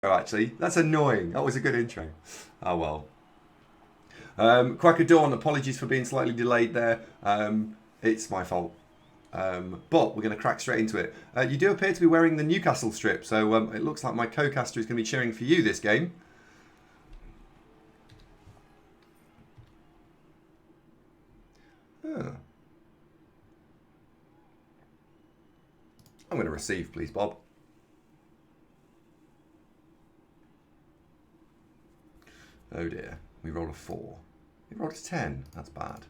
actually. That's annoying. That was a good intro. Oh well. Cracker Dawn, apologies for being slightly delayed there. It's my fault. But we're going to crack straight into it. You do appear to be wearing the Newcastle strip, so it looks like my co-caster is going to be cheering for you this game. Huh. I'm going to receive, please, Bob. Oh dear, we rolled a 4. We rolled a 10. That's bad.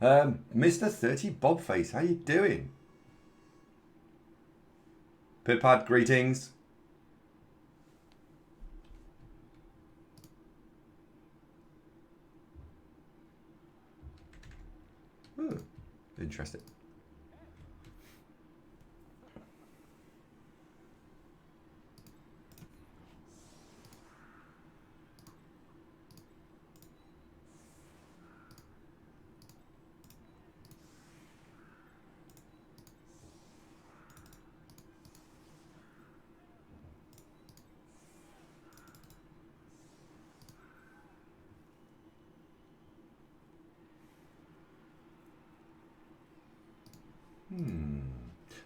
Mr. 30 Bobface, how you doing? Pipad, greetings. Interesting.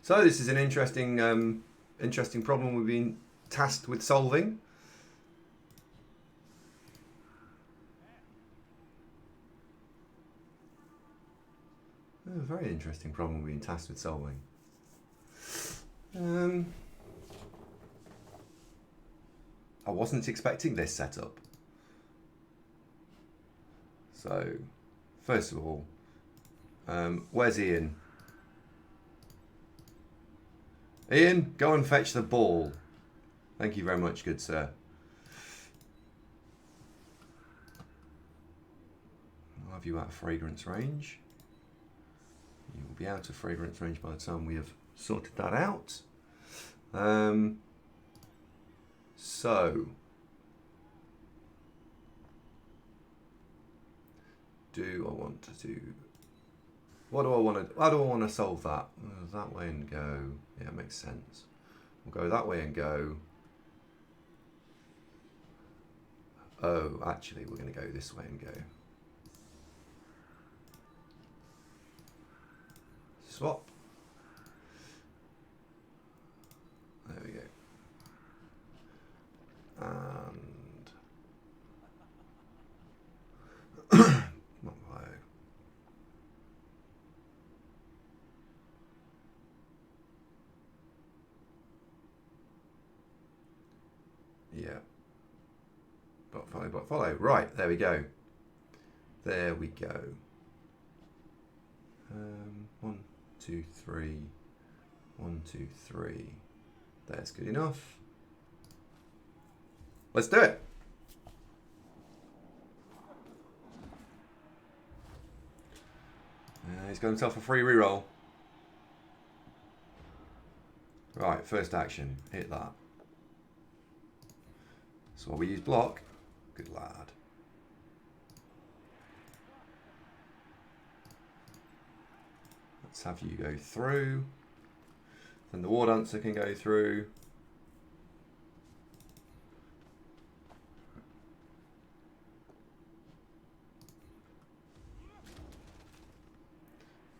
So this is an interesting problem we've been tasked with solving. A very interesting problem we've been tasked with solving. I wasn't expecting this setup. So, first of all, where's Ian? Ian, go and fetch the ball. Thank you very much, good sir. I'll have you out of fragrance range. You will be out of fragrance range by the time we have sorted that out. So, do I want to do... What do I want to... How do I want to solve that? That way and go... Yeah, it makes sense. We'll go that way and go... Oh, actually, we're going to go this way and go... Swap. There we go. And... Not low. Yeah. Block follow, block follow. Right, there we go. There we go. 1, 2, 3. 1, 2, 3. That's good enough. Let's do it. He's got himself a free reroll. Right, first action. Hit that. So while we use block, good lad. Let's have you go through. Then the War Dancer can go through.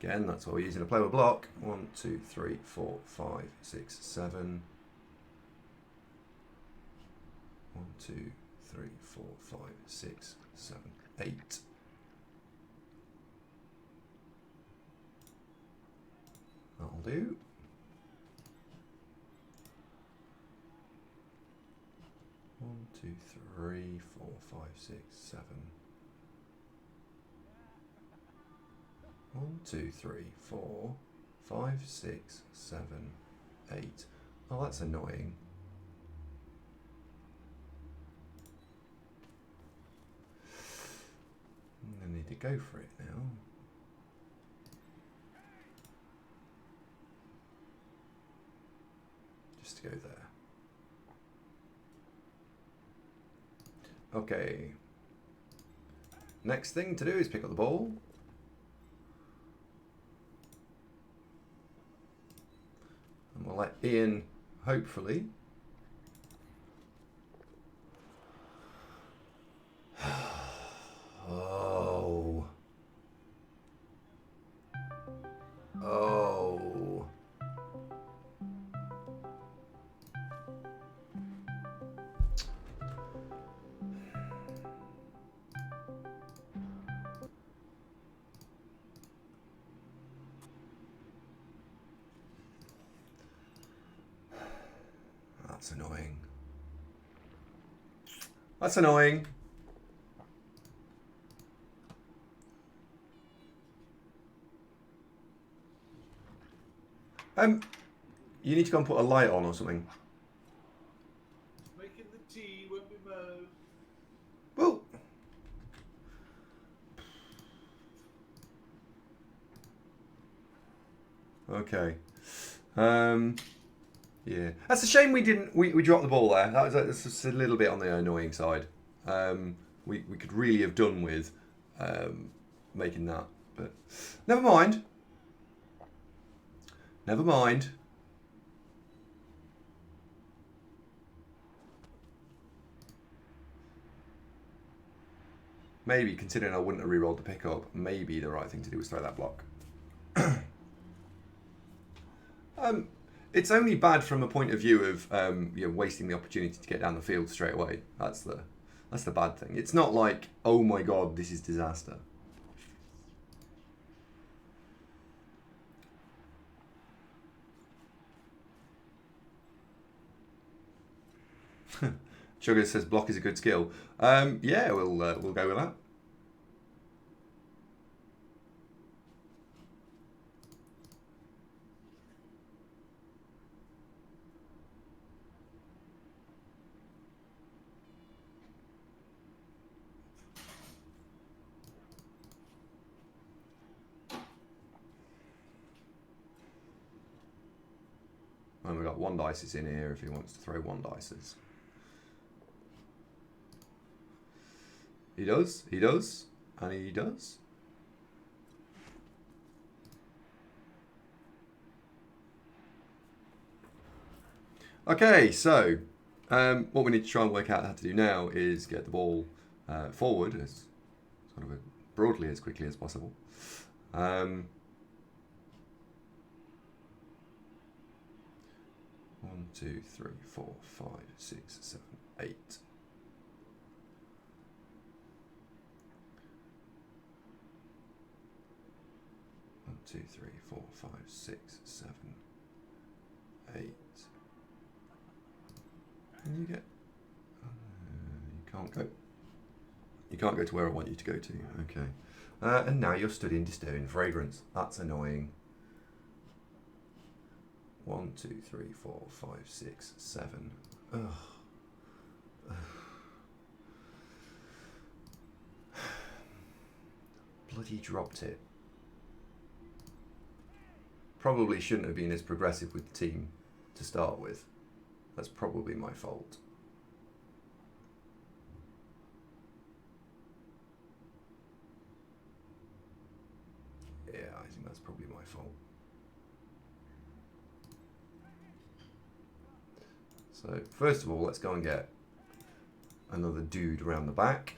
Again, that's what we're using to play with block. 1, 2, 3, 4, 5, 6, 7. 1, 2, 3, 4, 5, 6, 7, 8. That'll do. One, 2, 3, 4, 5, 6, 7. 1, 2, 3, 4, 5, 6, 7, 8. Oh, that's annoying. I need to go for it now. Just to go there. Okay. Next thing to do is pick up the ball. And we'll let Ian, hopefully. Oh. Oh. That's annoying. That's annoying. You need to go and put a light on or something. Making the tea when we mow. Well. Okay. Yeah. That's a shame we didn't. We dropped the ball there. That's just a little bit on the annoying side. We could really have done with making that, but never mind. Never mind. Maybe, considering I wouldn't have re-rolled the pickup, maybe the right thing to do was throw that block. It's only bad from a point of view of wasting the opportunity to get down the field straight away. That's the bad thing. It's not like, oh my god, this is disaster. Sugar says block is a good skill. Yeah, we'll go with that. And we've got one dices in here if he wants to throw one dices. He does, and he does. Okay, so what we need to try and work out how to do now is get the ball forward as sort of broadly as quickly as possible. 1, 2, 3, 4, 5, 6, 7, 8. One, 2, 3, 4, 5, 6, 7, 8. And you get. You can't go. You can't go to where I want you to go to. Okay. And now you're studying disturbing fragrance. That's annoying. 1, 2, 3, 4, 5, 6, 7. Ugh. Bloody dropped it. Probably shouldn't have been as progressive with the team to start with. That's probably my fault. Yeah, I think that's probably my fault. So first of all, let's go and get another dude around the back.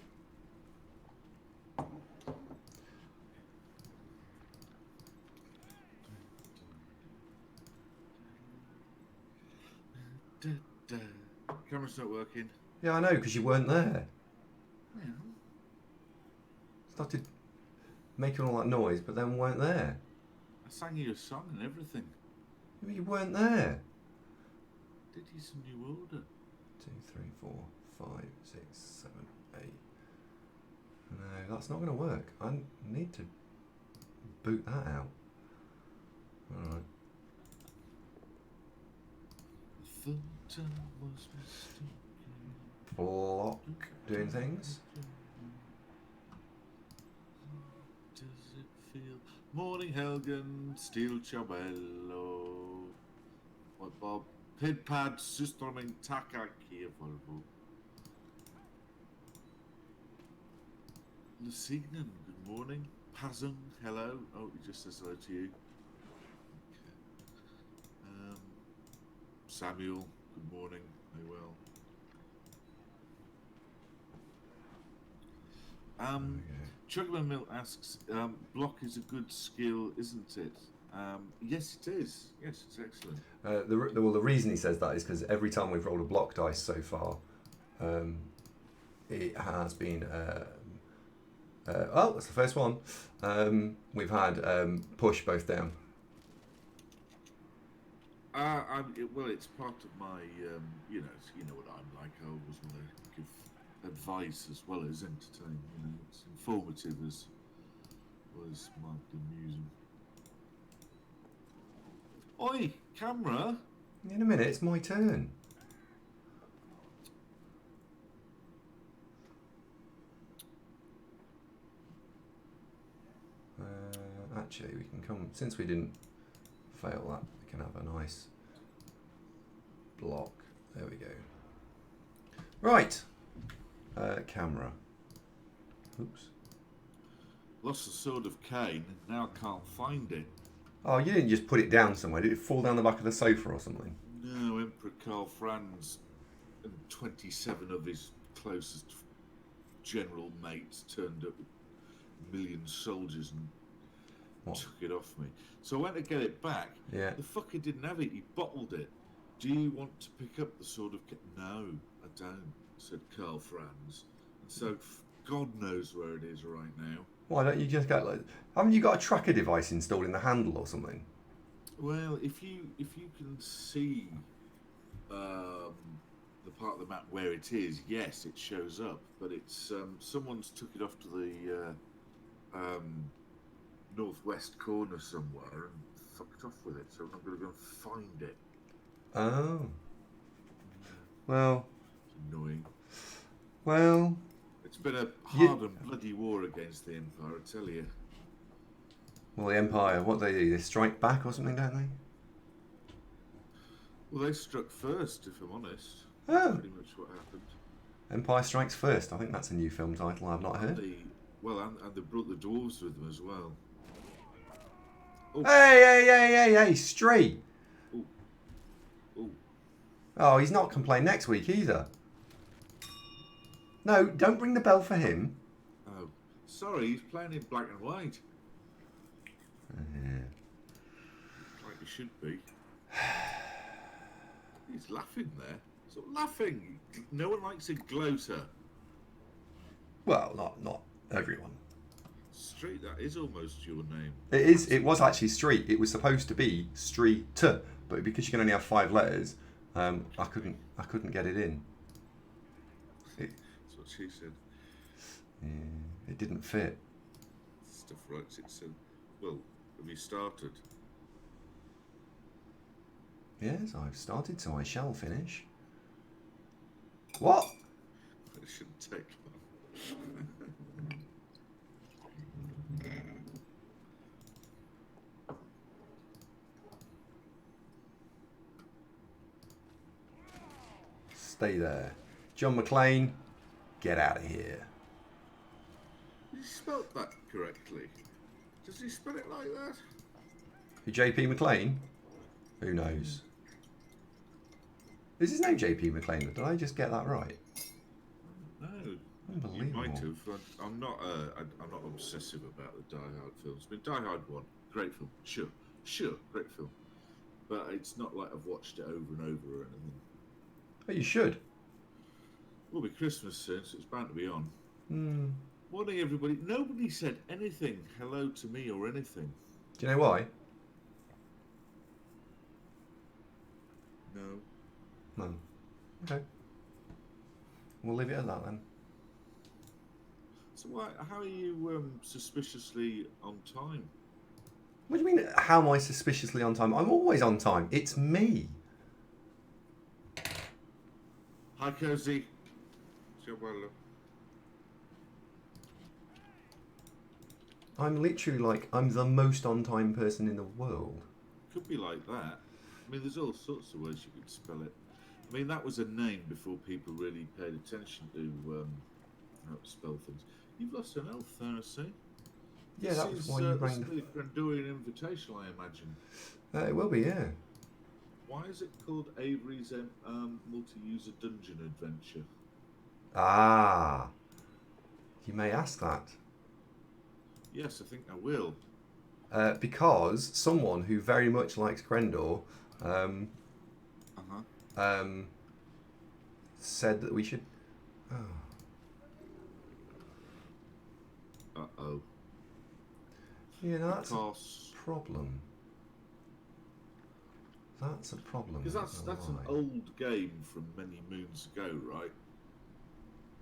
Camera's not working. Yeah, I know, because you weren't there. Yeah. Started making all that noise, but then weren't there. I sang you a song and everything. You weren't there. Did you some new order? 2, 3, 4, 5, 6, 7, 8. No, that's not going to work. I need to boot that out. Alright. Block doing things. Does it feel? Morning Helgen, Steel Chabello. What Bob? Pidpad, Systroming, Taka, Kia Volvo. Lusignan, good morning. Pazung, hello. Oh, he just says hello to you. Okay. Samuel, good morning. Very well. Chugman Mill asks, block is a good skill, isn't it? Yes, it is. Yes, it's excellent. The reason he says that is because every time we've rolled a block dice so far, it has been. Oh, that's the first one. We've had push both down. Well, it's part of my, you know what I'm like. I always want to give advice as well as entertain. You know, it's informative as well as mildly amusing. Oi, camera! In a minute, it's my turn. Actually, we can come, since we didn't fail that, we can have a nice block. There we go. Right. Camera. Oops. Lost the sword of Cain, now can't find it. Oh, you didn't just put it down somewhere. Did it fall down the back of the sofa or something? No, Emperor Karl Franz and 27 of his closest general mates turned up with a million soldiers and took it off me. So I went to get it back. Yeah. The fucker didn't have it. He bottled it. Do you want to pick up the sword of Cain? No, I don't, said Karl Franz. And so God knows where it is right now. Why don't you just get haven't you got a tracker device installed in the handle or something? Well, if you can see the part of the map where it is, yes, it shows up. But it's someone's took it off to the northwest corner somewhere and fucked off with it. So I'm going to go and find it. Oh. Well. It's annoying. Well. It's been a hard and bloody war against the Empire, I tell you. Well, the Empire, what do? They strike back or something, don't they? Well, they struck first, if I'm honest. Oh. Pretty much what happened. Empire Strikes First. I think that's a new film title I've not heard. And they brought the dwarves with them as well. Oh. Hey, Stree! Ooh. Ooh. Oh, he's not complaining next week either. No, don't ring the bell for him. Oh, sorry, he's playing in black and white. Like he should be. He's laughing there. Stop laughing. No one likes a gloater. Well, not everyone. Street, that is almost your name. It is. It was actually Street. It was supposed to be Street, but because you can only have 5 letters, I couldn't get it in. That's what she said. Yeah, it didn't fit. Stuff writes it said. Well, have you started? Yes, I've started, so I shall finish. What? It shouldn't take long. Stay there. John McClane, get out of here. He spelt that correctly. Does he spell it like that? Who, JP McClane? Who knows? Is his name JP McClane? Did I just get that right? No. Unbelievable. You might have. I'm not obsessive about the Die Hard films. I mean, Die Hard 1, great film. Sure, great film. But it's not like I've watched it over and over or anything. But you should. Will be Christmas soon, so it's bound to be on. Hmm. Morning, everybody. Nobody said anything hello to me or anything. Do you know why? No. No. Okay. We'll leave it at that then. So how are you suspiciously on time? What do you mean, how am I suspiciously on time? I'm always on time. It's me. Hi, Cozy. Ciao. I'm literally like, I'm the most on time person in the world. Could be like that. I mean, there's all sorts of ways you could spell it. I mean, that was a name before people really paid attention to how to spell things. You've lost an elf there, I see. Yeah, that was why you rang the Crendorian Invitational, I imagine. It will be, yeah. Why is it called Avery's multi-user dungeon adventure? Ah, you may ask that. Yes, I think I will. Because someone who very much likes Crendor said that we should. Oh. Uh-oh. Yeah, no, that's a problem. That's a problem. Because that's an old game from many moons ago, right?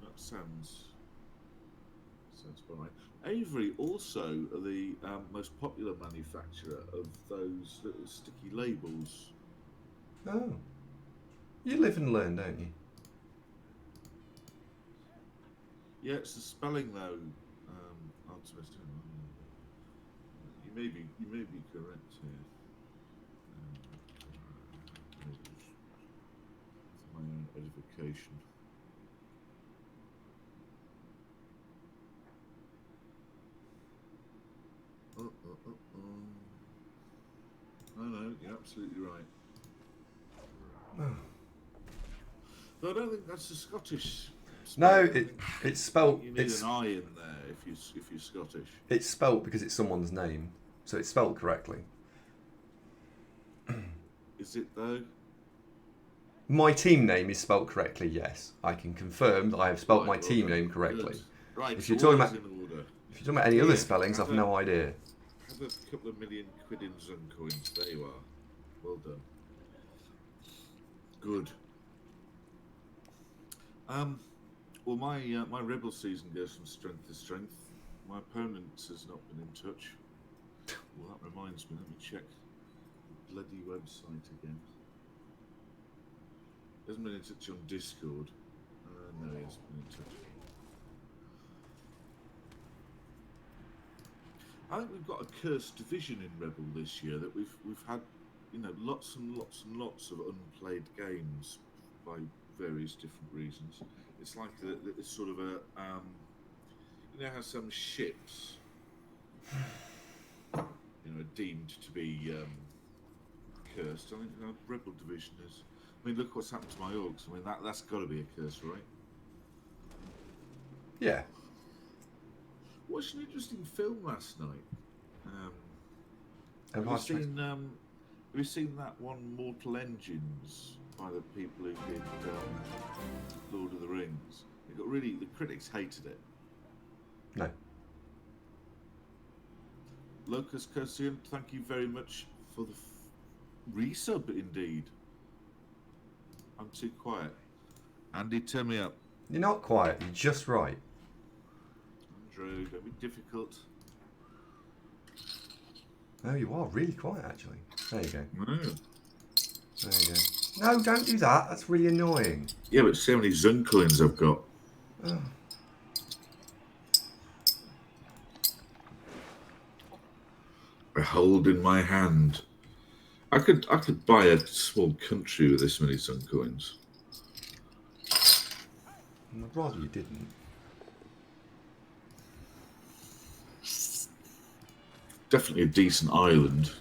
That sounds about right. Avery also are the most popular manufacturer of those little sticky labels. Oh. You live and learn, don't you? Yeah, it's the spelling though. You may be correct here. For my own edification. No, you're absolutely right. But I don't think that's the Scottish. No, it's spelt. You need an I in there if you're Scottish. It's spelt because it's someone's name, so it's spelt correctly. Is it though? My team name is spelt correctly. Yes, I can confirm that I have spelt my team name correctly. Good. Right. If you're talking about any other spellings, I've no idea. Have a couple of million quid in Zun coins. There you are. Well done. Good. Well, my rebel season goes from strength to strength. My opponent has not been in touch. Well, that reminds me. Let me check the bloody website again. He hasn't been in touch on Discord. No, he hasn't been in touch. I think we've got a cursed division in Rebel this year, that we've had, lots and lots and lots of unplayed games by various different reasons. It's like it's sort of a, how some ships, are deemed to be cursed. I think the Rebel division is. I mean, look what's happened to my orcs. I mean, that's got to be a curse, right? Yeah. Watched an interesting film last night. Have you seen that one, Mortal Engines, by the people who did Lord of the Rings? The critics hated it. No. Locus Cosian, thank you very much for the resub, indeed. I'm too quiet. Andy, turn me up. You're not quiet, you're just right. Andrew, don't be difficult. No, you are really quiet, actually. There you go. No. There you go. No, don't do that. That's really annoying. Yeah, but see how many Zun coins I've got. Oh. I hold in my hand. I could buy a small country with this many Zun coins. I'd rather you didn't. Definitely a decent island,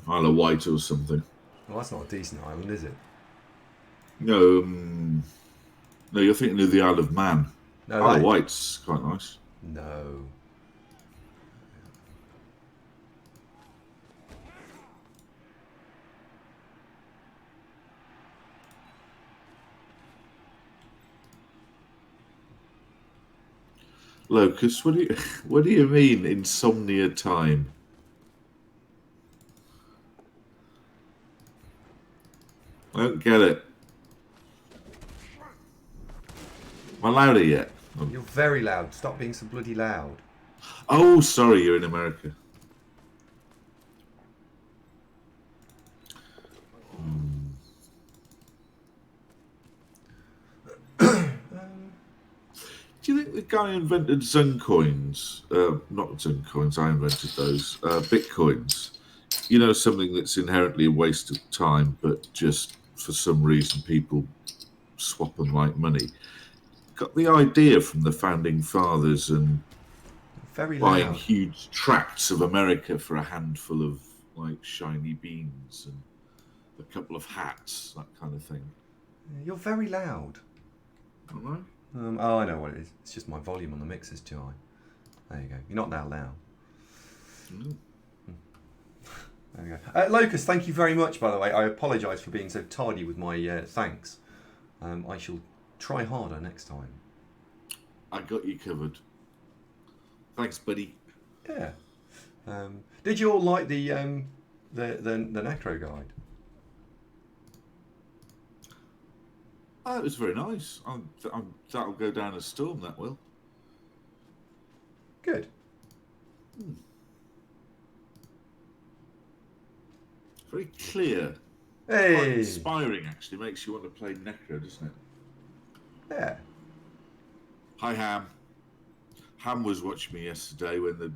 Isle of Wight or something. Well, that's not a decent island, is it? No, you're thinking of the Isle of Man. No, Isle of Wight's quite nice. No. Locus, what do you mean insomnia time? I don't get it. Am I louder yet? You're very loud. Stop being so bloody loud. Oh, sorry, you're in America. Do you think the guy who invented Zun coins, not Zun coins, I invented those, Bitcoins, something that's inherently a waste of time, but just for some reason people swap them like money, got the idea from the founding fathers and very buying loud. Huge tracts of America for a handful of shiny beans, and a couple of hats, that kind of thing. You're very loud. Am Oh, I know what it is. It's just my volume on the mix is too high. There you go. You're not that loud. I? Mm. There we go. Locust, thank you very much, by the way. I apologise for being so tardy with my thanks. I shall try harder next time. I got you covered. Thanks, buddy. Yeah. Did you all like the Necro guide? Oh, it was very nice. That'll go down a storm, that will. Good. Very clear. Hey. Quite inspiring, actually. Makes you want to play Necro, doesn't it? Yeah. Hi, Ham. Ham was watching me yesterday when the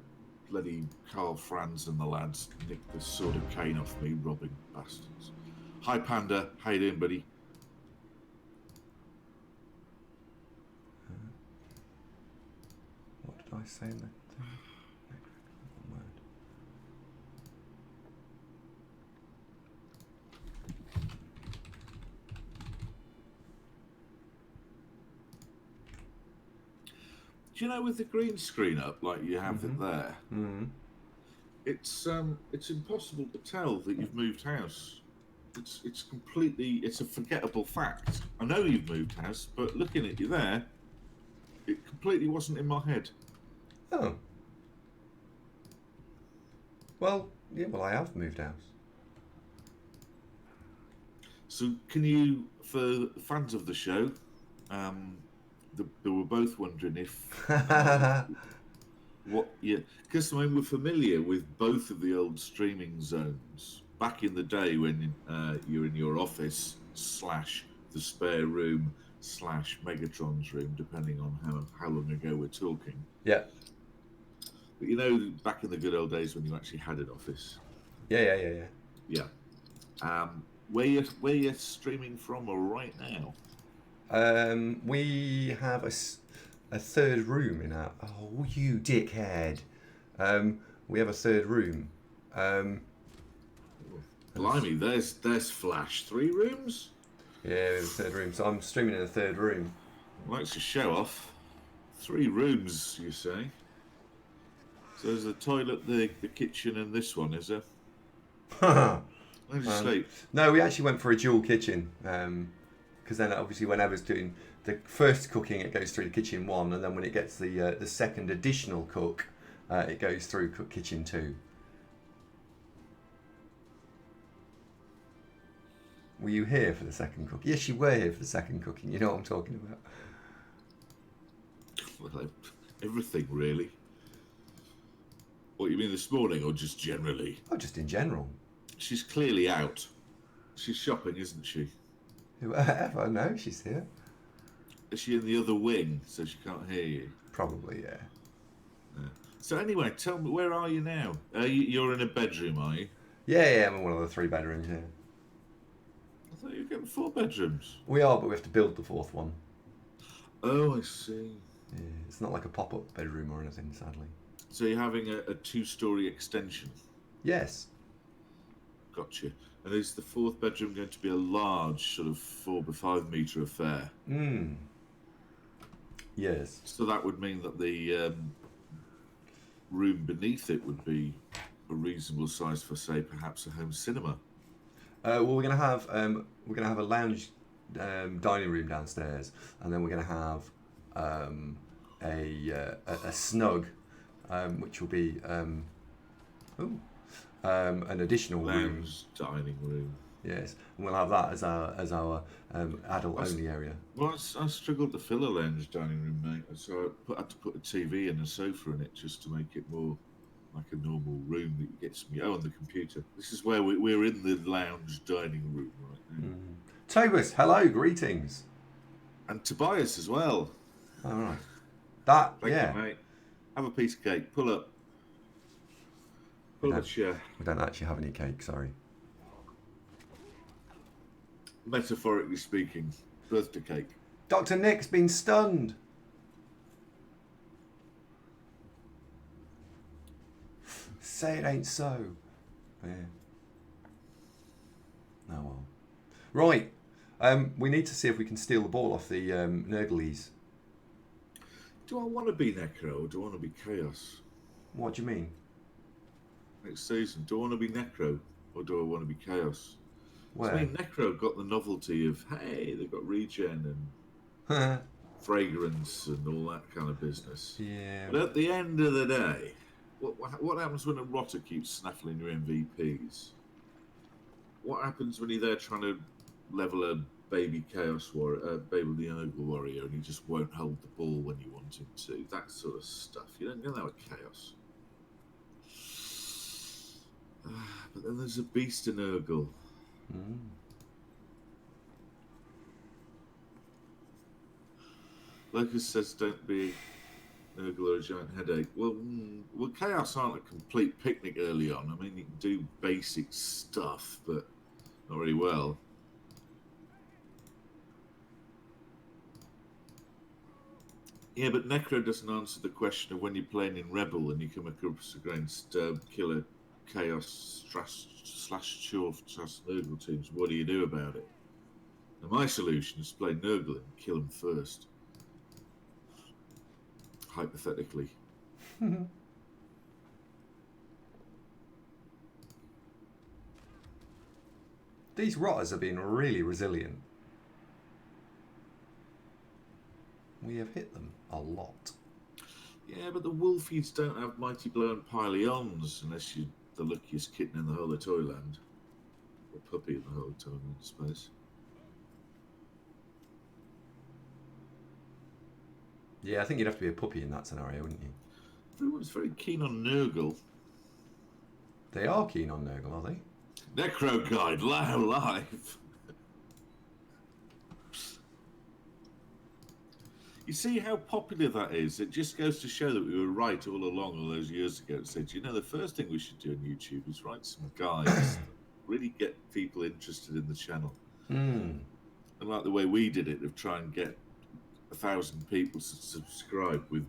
bloody Carl Franz and the lads nicked the sword of Cain off me, robbing bastards. Hi, Panda. How you doing, buddy? What did I say in that? Do you know, with the green screen up, like you have it there, it's impossible to tell that you've moved house. It's completely, it's a forgettable fact. I know you've moved house, but looking at you there, it completely wasn't in my head. Oh. Well, yeah, well, I have moved house. So can you, for fans of the show, they were both wondering if because I mean, we're familiar with both of the old streaming zones back in the day when you're in your office / the spare room / Megatron's room, depending on how long ago we're talking. Yeah. But you know, back in the good old days when you actually had an office. Yeah. Where you're streaming from right now? We have a third room in our... Oh, you dickhead. We have a third room. Blimey, there's Flash. 3 rooms? Yeah, we have a third room. So I'm streaming in a third room. Likes to show off. 3 rooms, you say? So there's the toilet, the kitchen, and this one, is there? Where did you sleep? No, we actually went for a dual kitchen. Because then obviously when Eva's doing the first cooking, it goes through kitchen 1, and then when it gets the second additional cook, it goes through kitchen 2. Were you here for the second cooking? Yes, you were here for the second cooking. You know what I'm talking about. Well, everything really. What, you mean this morning, or just generally? Oh, just in general. She's clearly out. She's shopping, isn't she? Eva, no, she's here. Is she in the other wing, so she can't hear you? Probably, yeah. So anyway, tell me, where are you now? You're in a bedroom, are you? Yeah, I'm in one of the 3 bedrooms here. I thought you were getting 4 bedrooms. We are, but we have to build the 4th one. Oh, I see. Yeah, it's not like a pop-up bedroom or anything, sadly. So you're having a 2-story extension? Yes. Gotcha. And is the 4th bedroom going to be a large, sort of 4 by 5 metre affair? Yes. So that would mean that the room beneath it would be a reasonable size for, say, perhaps a home cinema. Well, we're gonna have a lounge, dining room downstairs, and then we're gonna have a snug, which will be an additional room. Lounge dining room. Yes, and we'll have that as our adult only area. Well, I struggled to fill a lounge dining room, mate. So I had to put a TV and a sofa in it just to make it more like a normal room that you get some. Oh, on the computer. This is where we're in the lounge dining room right now. Tobus, hello, greetings. And Tobias as well. All right. Thank you, mate. Have a piece of cake. Pull up. Pull a chair. We don't actually have any cake, sorry. Metaphorically speaking, birthday cake. Dr. Nick's been stunned. Say it ain't so. Yeah. Oh well. Right. We need to see if we can steal the ball off the Nurgleys. Do I want to be Necro or do I want to be Chaos? What do you mean? Next season, do I want to be Necro or do I want to be Chaos? Where? I mean, Necro got the novelty of, hey, they've got regen and fragrance and all that kind of business. Yeah. But at the end of the day, what happens when a rotter keeps snaffling your MVPs? What happens when you're there trying to level a baby Chaos Warrior, baby the Urgle Warrior, and he just won't hold the ball when you want him to? That sort of stuff. You don't get that with Chaos. But then there's a beast in Urgle. Mm. Locus says, "Don't be Urgle or a giant headache." Well, Chaos aren't a complete picnic early on. I mean, you can do basic stuff, but not really well. Yeah, but Necro doesn't answer the question of when you're playing in Rebel and you come across against killer Chaos slash Nurgle teams. What do you do about it? Now, my solution is to play Nurgle and kill them first. Hypothetically. These rotters have been really resilient. We have hit them a lot. Yeah, but the Wolfies don't have Mighty Blow and Pyleons unless you're the luckiest kitten in the whole of Toyland. Or puppy in the whole of Toyland, I suppose. Yeah, I think you'd have to be a puppy in that scenario, wouldn't you? Everyone's very keen on Nurgle. They are keen on Nurgle, are they? Necro Guide, live. You see how popular that is? It just goes to show that we were right all along all those years ago. It said, you know, the first thing we should do on YouTube is write some guides that really get people interested in the channel. Mm. And like the way we did it, of try and get 1,000 people to subscribe with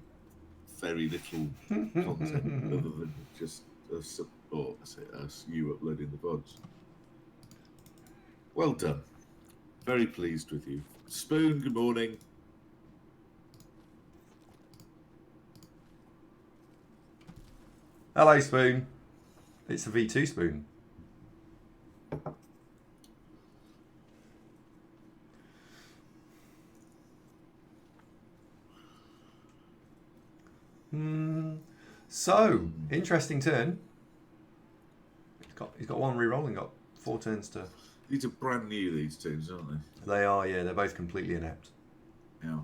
very little content other than just us, or I say us, you uploading the VODs. Well done. Very pleased with you. Spoon, good morning. Hello, Spoon. It's a V2 Spoon. So, interesting turn. He's got one reroll and got 4 turns to... These are brand new, these teams, aren't they? They are, yeah. They're both completely inept. Yeah.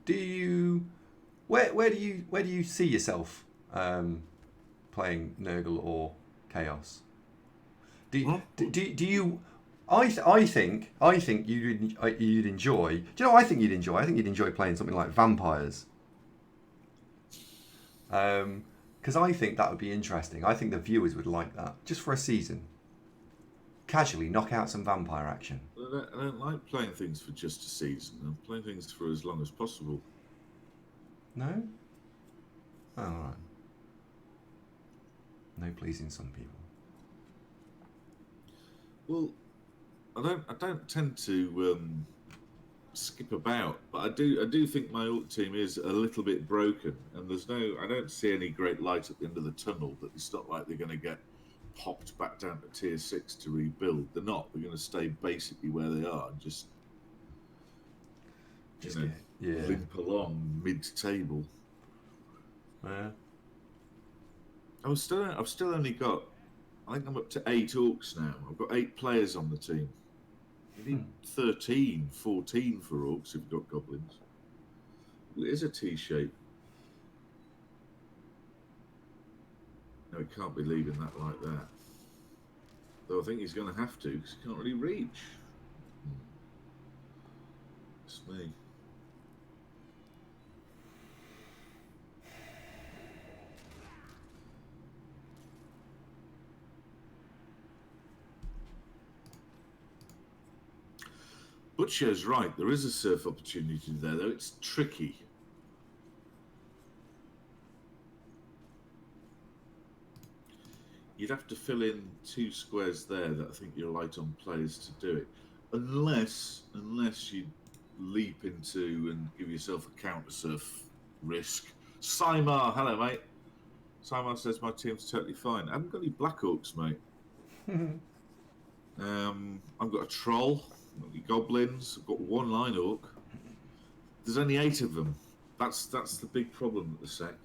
Do you... Where do you see yourself playing Nurgle or Chaos? Do you? I think you'd enjoy. Do you know what I think you'd enjoy? I think you'd enjoy playing something like Vampires. Because I think that would be interesting. I think the viewers would like that just for a season. Casually knock out some vampire action. I don't like playing things for just a season. I'm playing things for as long as possible. No? Oh, all right. No pleasing some people. Well, I don't tend to skip about, but I do think my Orc team is a little bit broken, and I don't see any great light at the end of the tunnel. That it's not like they're going to get popped back down to tier 6 to rebuild. They're not. They're going to stay basically where they are and just limp along mid-table. Yeah. I've still only got, I think I'm up to 8 Orcs now. I've got 8 players on the team. You need 13, 14 for Orcs if you've got Goblins. It is a T-shape. No, he can't be leaving that like that. Though I think he's going to have to, because he can't really reach. It's me. Butcher's right, there is a surf opportunity there, though it's tricky. You You'd have to fill in 2 squares there that I think you're light on players to do it. Unless you leap into and give yourself a counter surf risk. Simar, hello mate. Simar says my team's totally fine. I haven't got any Black Orcs, mate. I've got a troll, I've got any goblins, I've got 1 line orc. There's only 8 of them. That's the big problem at the sec.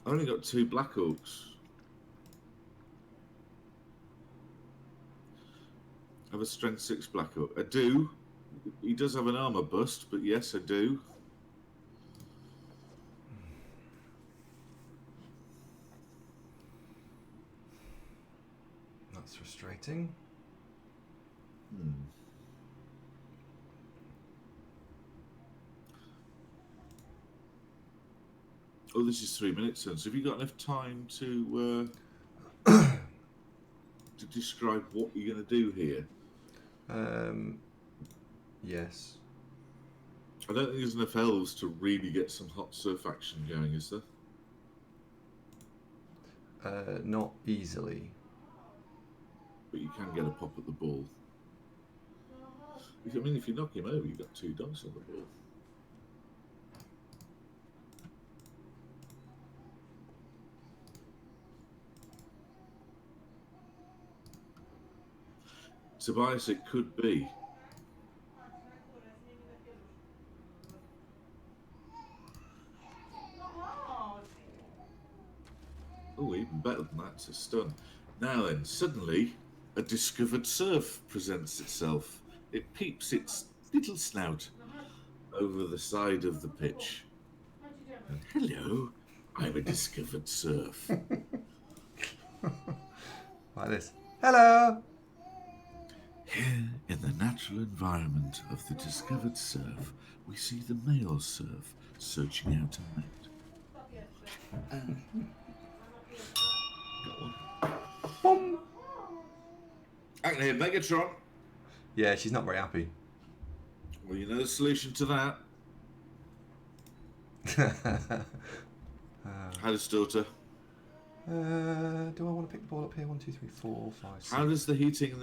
I've only got 2 Black Orcs. I have a strength 6 Black Orc. I do. He does have an armor bust, but yes, I do. That's frustrating. Oh, this is 3 minutes then. So have you got enough time to to describe what you're going to do here? Yes. I don't think there's enough elves to really get some hot surf action going, is there? Not easily. But you can get a pop at the ball. I mean, if you knock him over, you've got 2 dice on the ball. Tobias, it could be. Oh, even better than that, it's a stun. Now then, suddenly, a discovered surf presents itself. It peeps its little snout over the side of the pitch. And, hello, I'm a discovered surf. Like this. Hello! Here, in the natural environment of the discovered surf, we see the male surf searching out a mate. Boom! Actually, Megatron. Yeah, she's not very happy. Well, you know the solution to that. How's daughter? Do I want to pick the ball up here? 1, 2, 3, 4, 5, 6. How does the heating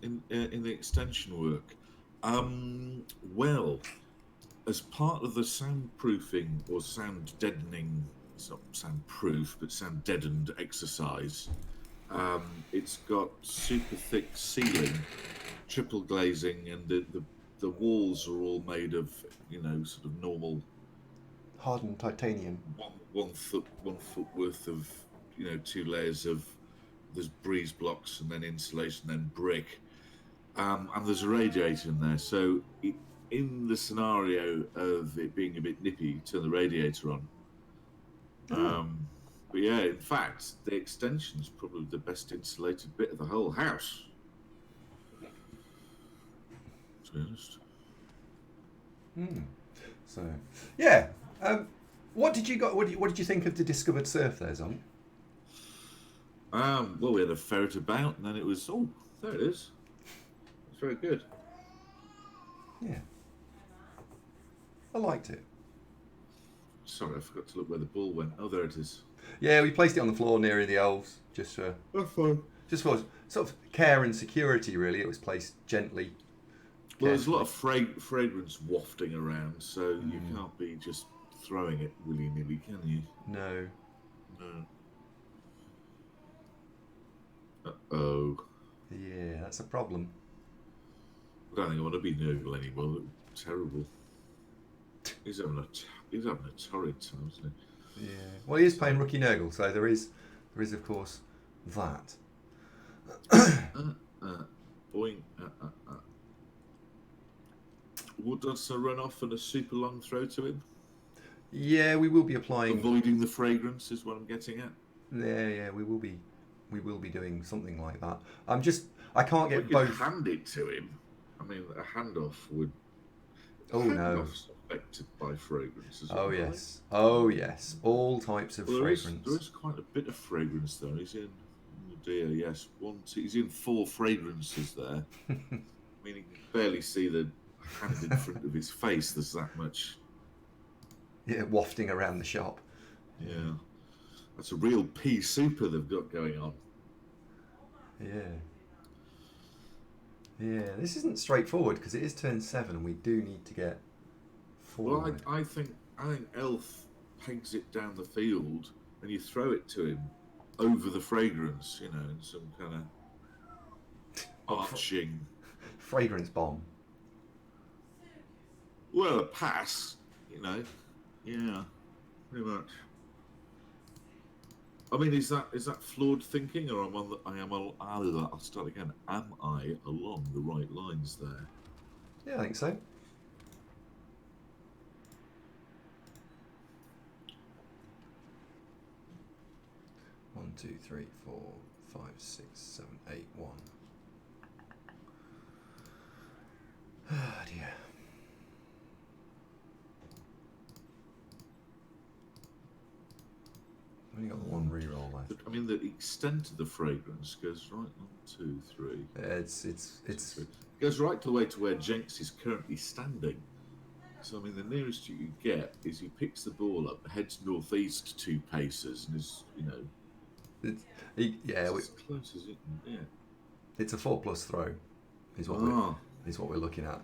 in the extension work? Well, as part of the soundproofing or sound deadening, it's not soundproof, but sound deadened exercise, it's got super thick ceiling, triple glazing, and the walls are all made of, you know, sort of normal Hardened titanium. one foot worth of, you know, 2 layers of, there's breeze blocks and then insulation, then brick, and there's a radiator in there. So in the scenario of it being a bit nippy, you turn the radiator on. But yeah, in fact, the extension's probably the best insulated bit of the whole house, to be honest. So, yeah. What did you think of the discovered surf there, Zom? Well, we had a ferret about, and then it was, oh, there it is. It's very good. Yeah. I liked it. Sorry, I forgot to look where the ball went. Oh, there it is. Yeah, we placed it on the floor near the elves, just for sort of care and security. Really, it was placed gently. Well, there's a lot of fragrance wafting around, so you can't be just throwing it willy-nilly, can you? No. Uh-oh. Yeah, that's a problem. I don't think I want to be Nurgle anymore. Terrible. He's having a torrid time, isn't he? Yeah. Well, he is playing Rookie Nurgle, so there is of course that. Boing. Would Dodson run off and a super long throw to him? Yeah, we will be applying. Avoiding the fragrance is what I'm getting at. Yeah, we will be doing something like that. I can't get We could both. hand it to him. I mean, a handoff would. Oh no. Handoff's affected by fragrance as well. Oh yes. Oh yes. All types of fragrance. There is quite a bit of fragrance though. He's in. Oh dear, yes. He's in 4 fragrances there. I mean, you can barely see the hand in front of his face. There's that much. Yeah, wafting around the shop. Yeah. That's a real pea super they've got going on. Yeah. Yeah, this isn't straightforward because it is turn 7 and we do need to get forward. Well, I think Elf pegs it down the field and you throw it to him over the fragrance, you know, in some kind of arching. Fragrance bomb. Well, a pass, you know. Yeah, pretty much. I mean, is that flawed thinking, or I'll start again. Am I along the right lines there? Yeah, I think so. One, two, three, 4, 5, 6, 7, 8, 1. Ah, dear. Only got one reroll left. I mean, the extent of the fragrance goes right 1, 2, 3. It's It goes right the way to where Jenks is currently standing. So I mean, the nearest you get is he picks the ball up, heads northeast 2 paces, and is it's as close as it can get. It's a 4+ throw, is what we're looking at.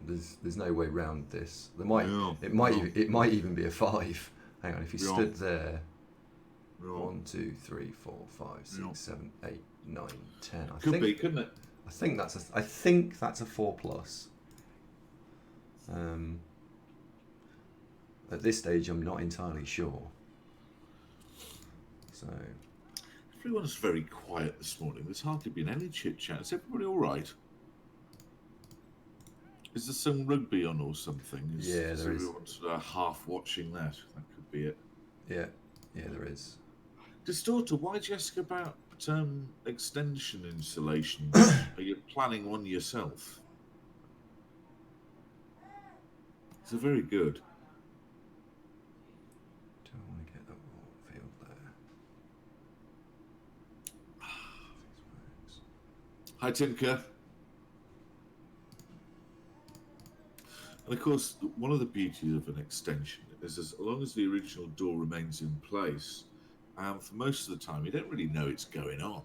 There's no way round this. It might even be a 5. Hang on, if he stood there. 1, 2, 3, 4, 5, 6, 7, 8, 9, 10. Could be, couldn't it? I think that's a 4+. At this stage, I'm not entirely sure. So everyone's very quiet this morning. There's hardly been any chit chat. Is everybody all right? Is there some rugby on or something? There is. Everyone's half watching that. That could be it. Yeah, there is. Distorter, why'd you ask about extension insulation? Are you planning one yourself? It's very good. Do I want to get that raw field there? Hi, Tinker. And of course, one of the beauties of an extension is as long as the original door remains in place, for most of the time, you don't really know it's going on.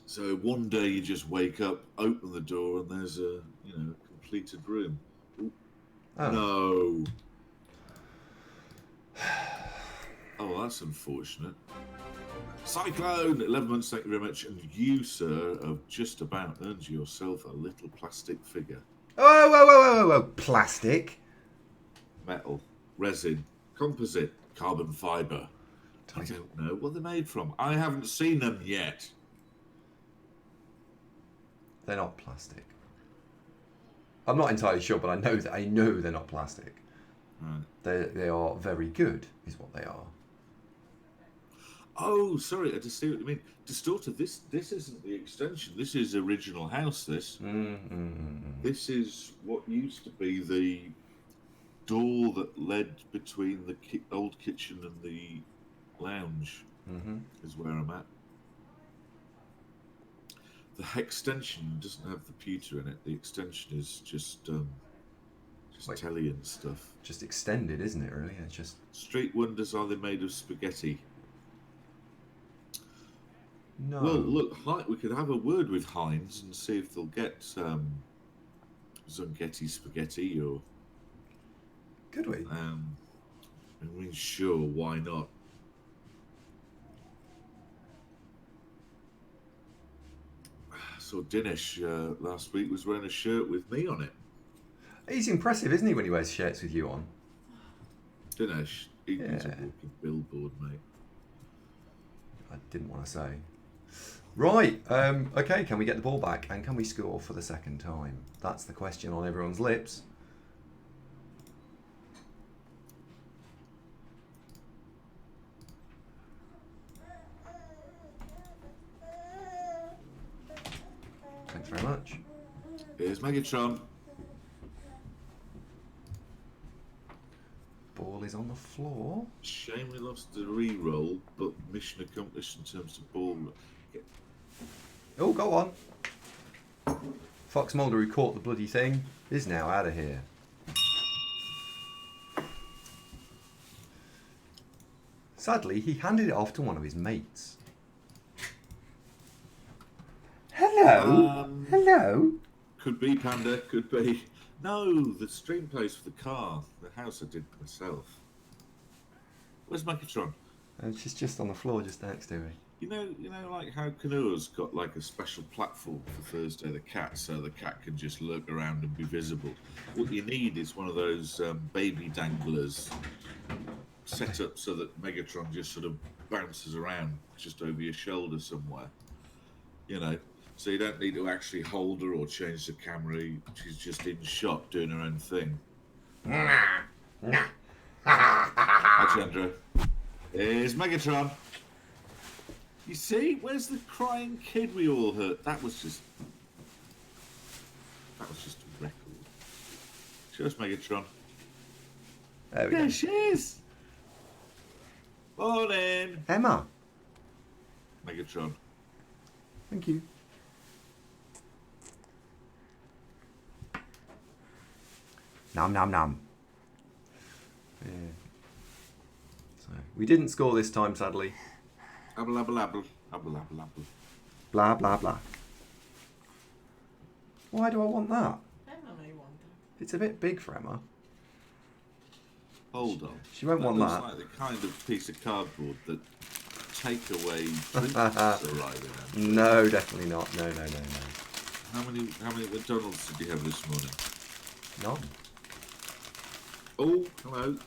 So one day you just wake up, open the door, and there's a completed room. Oh. No. Oh, that's unfortunate. Cyclone, 11 months, thank you very much. And you, sir, have just about earned yourself a little plastic figure. Whoa. Plastic? Metal, resin, composite, carbon fibre. I don't know what they're made from. I haven't seen them yet. They're not plastic. I'm not entirely sure, but I know they're not plastic. Right. They are very good, is what they are. Oh, sorry, I just see what you mean. Distorter, this isn't the extension. This is original house, this. This is what used to be the door that led between the old kitchen and the lounge, is where I'm at. The extension doesn't have the pewter in it. The extension is just telly and stuff. Just extended, isn't it, really? It's just... Street wonders, are they made of spaghetti? No. Well, look, we could have a word with Heinz and see if they'll get Zungetti spaghetti or... Could we? I mean, sure, why not? So Dinesh last week was wearing a shirt with me on it. He's impressive, isn't he, when he wears shirts with you on? Dinesh, he's a walking billboard, mate. I didn't want to say. Right, okay, can we get the ball back and can we score for the second time? That's the question on everyone's lips. Thanks very much. Here's Megatron. Ball is on the floor. Shame we lost the re-roll, but mission accomplished in terms of ball. Oh, go on. Fox Mulder, who caught the bloody thing, is now out of here. Sadly, he handed it off to one of his mates. Hello? Hello? Could be, Panda, could be. No, the stream place for the car. The house I did myself. Where's Megatron? She's just on the floor just next to me. You know, like how Canoa's got like a special platform for Thursday the Cat, so the cat can just lurk around and be visible. What you need is one of those baby danglers set up so that Megatron just sort of bounces around just over your shoulder somewhere. You know, so you don't need to actually hold her or change the camera. She's just in shot doing her own thing. Hi, Chandra. Here's Megatron. You see? Where's the crying kid we all heard? That was just a record. Show us Megatron. There we go. There she is. Morning. Emma. Megatron. Thank you. Nom nom nom. Yeah. So we didn't score this time, sadly. Abble, abble, abble. Abble, abble, abble. Blah blah blah. Why do I want that? Emma may want that. It's a bit big for Emma. Hold on. She won't want looks that. like the kind of piece of cardboard that takeaway drinks are arriving at. No, definitely not. No. How many McDonald's did you have this morning? None. Oh, hello.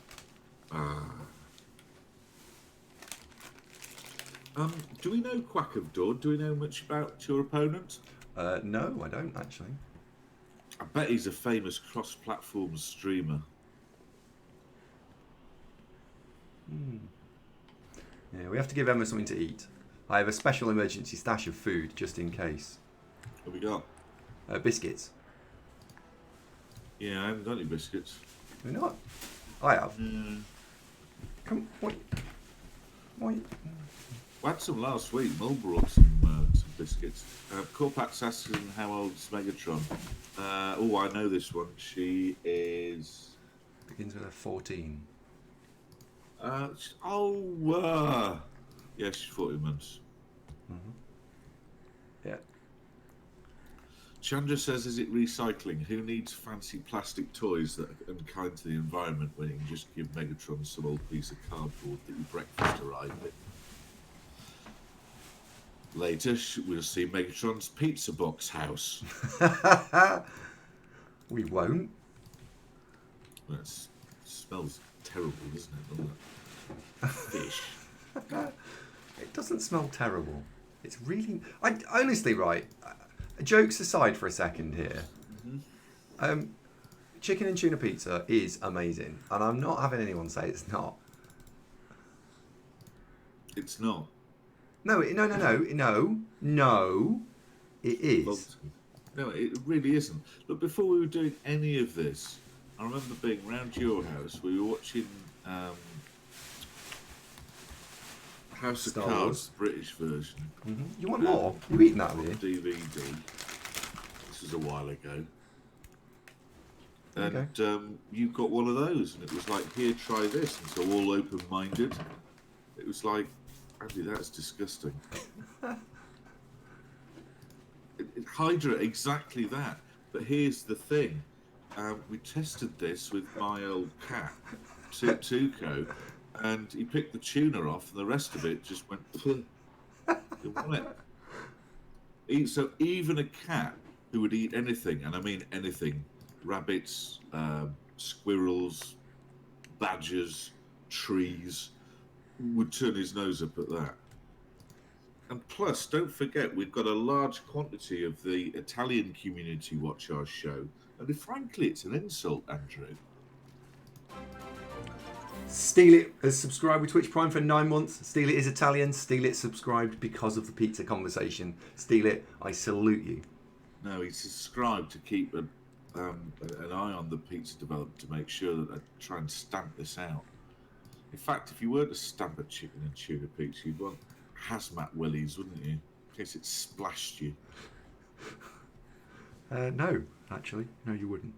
Do we know Quack of Dawn? Do we know much about your opponent? No, I don't actually. I bet he's a famous cross-platform streamer. Yeah, we have to give Emma something to eat. I have a special emergency stash of food just in case. What have we got? Biscuits. Yeah, I haven't got any biscuits. Do we not? I have. Mm. Come, what? Why? I had some last week. Mul brought some biscuits. Corpat's asking how old's Megatron. Oh, I know this one. She is... Begins with a 14. yeah, she's 14 months. Yeah. Chandra says, is it recycling? Who needs fancy plastic toys that are unkind to the environment when you can just give Megatron some old piece of cardboard that your breakfast arrived in? Later, we'll see Megatron's pizza box house. We won't. That smells terrible, doesn't it? Fish. It doesn't smell terrible. It's really... honestly, right, jokes aside for a second here, chicken and tuna pizza is amazing. And I'm not having anyone say it's not. It's not. No, it is. No, it really isn't. Look, before we were doing any of this, I remember being round your house. We were watching House of Star Cards, Wars. British version. You want more? You eating that, have you? DVD. This was a while ago. And Okay. you got one of those, and it was like, here, try this. And so all open-minded. It was like, Andy, that's disgusting. Hydra, exactly that. But here's the thing. We tested this with my old cat, Tuco, and he picked the tuna off, and the rest of it just went, you want it? So even a cat who would eat anything, and I mean anything, rabbits, squirrels, badgers, trees, would turn his nose up at that. And plus, don't forget, we've got a large quantity of the Italian community watch our show. And frankly, it's an insult, Andrew. Steal It has subscribed with Twitch Prime for 9 months. Steal It is Italian. Steal It subscribed because of the pizza conversation. Steal It, I salute you. No, he's subscribed to keep an eye on the pizza development to make sure that I try and stamp this out. In fact, if you were to stamp a chicken and tuna pizza, you'd want hazmat wellies, wouldn't you? In case it splashed you. No, actually. No, you wouldn't.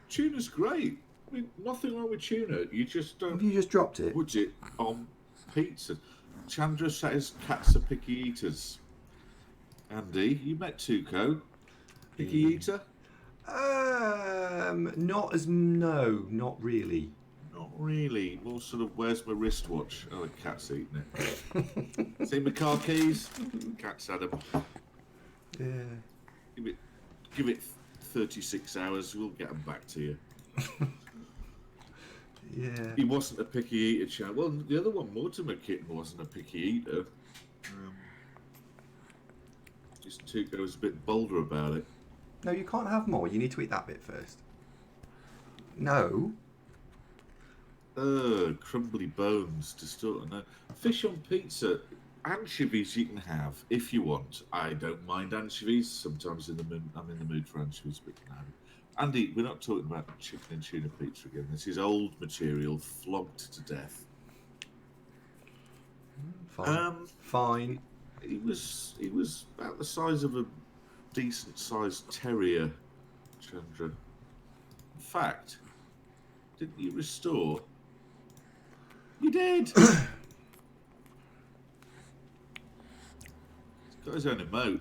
Tuna's great. I mean, nothing wrong with tuna. You just don't Have you just dropped it? put it on pizza. Chandra says cats are picky eaters. Andy, you met Tuco. Picky eater? No, not really. Not really. More sort of, where's my wristwatch? Oh, the cat's eating it. See my car keys? Cat's had them. Yeah. Give it 36 hours, we'll get them back to you. Yeah. He wasn't a picky eater, Chad. Well, the other one, Mortimer Kitten, wasn't a picky eater. Just Tuco was a bit bolder about it. No, you can't have more. You need to eat that bit first. No. Crumbly bones, distorted. No. Fish on pizza. Anchovies you can have if you want. I don't mind anchovies. Sometimes I'm in the mood for anchovies, but you can have it. Andy, we're not talking about chicken and tuna pizza again. This is old material, flogged to death. Fine. He was about the size of a decent sized terrier, Chandra. In fact, didn't you restore? You did. He's got his own emote.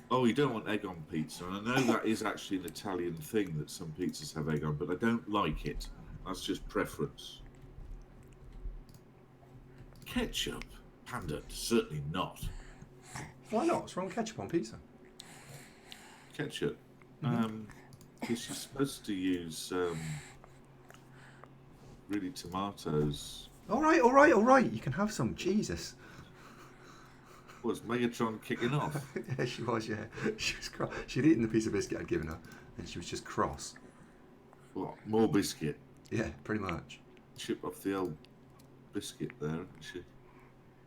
Oh, you don't want egg on pizza, and I know that is actually an Italian thing that some pizzas have egg on, but I don't like it. That's just preference. Ketchup? Panda, certainly not. Why not? What's wrong with ketchup on pizza? Ketchup? Because you're supposed to use really tomatoes. All right. You can have some. Jesus. Was Megatron kicking off? Yeah, she was. Yeah, she was cross. She'd eaten the piece of biscuit I'd given her, and she was just cross. What? More biscuit? Yeah, pretty much. Chip off the old biscuit there, hasn't she?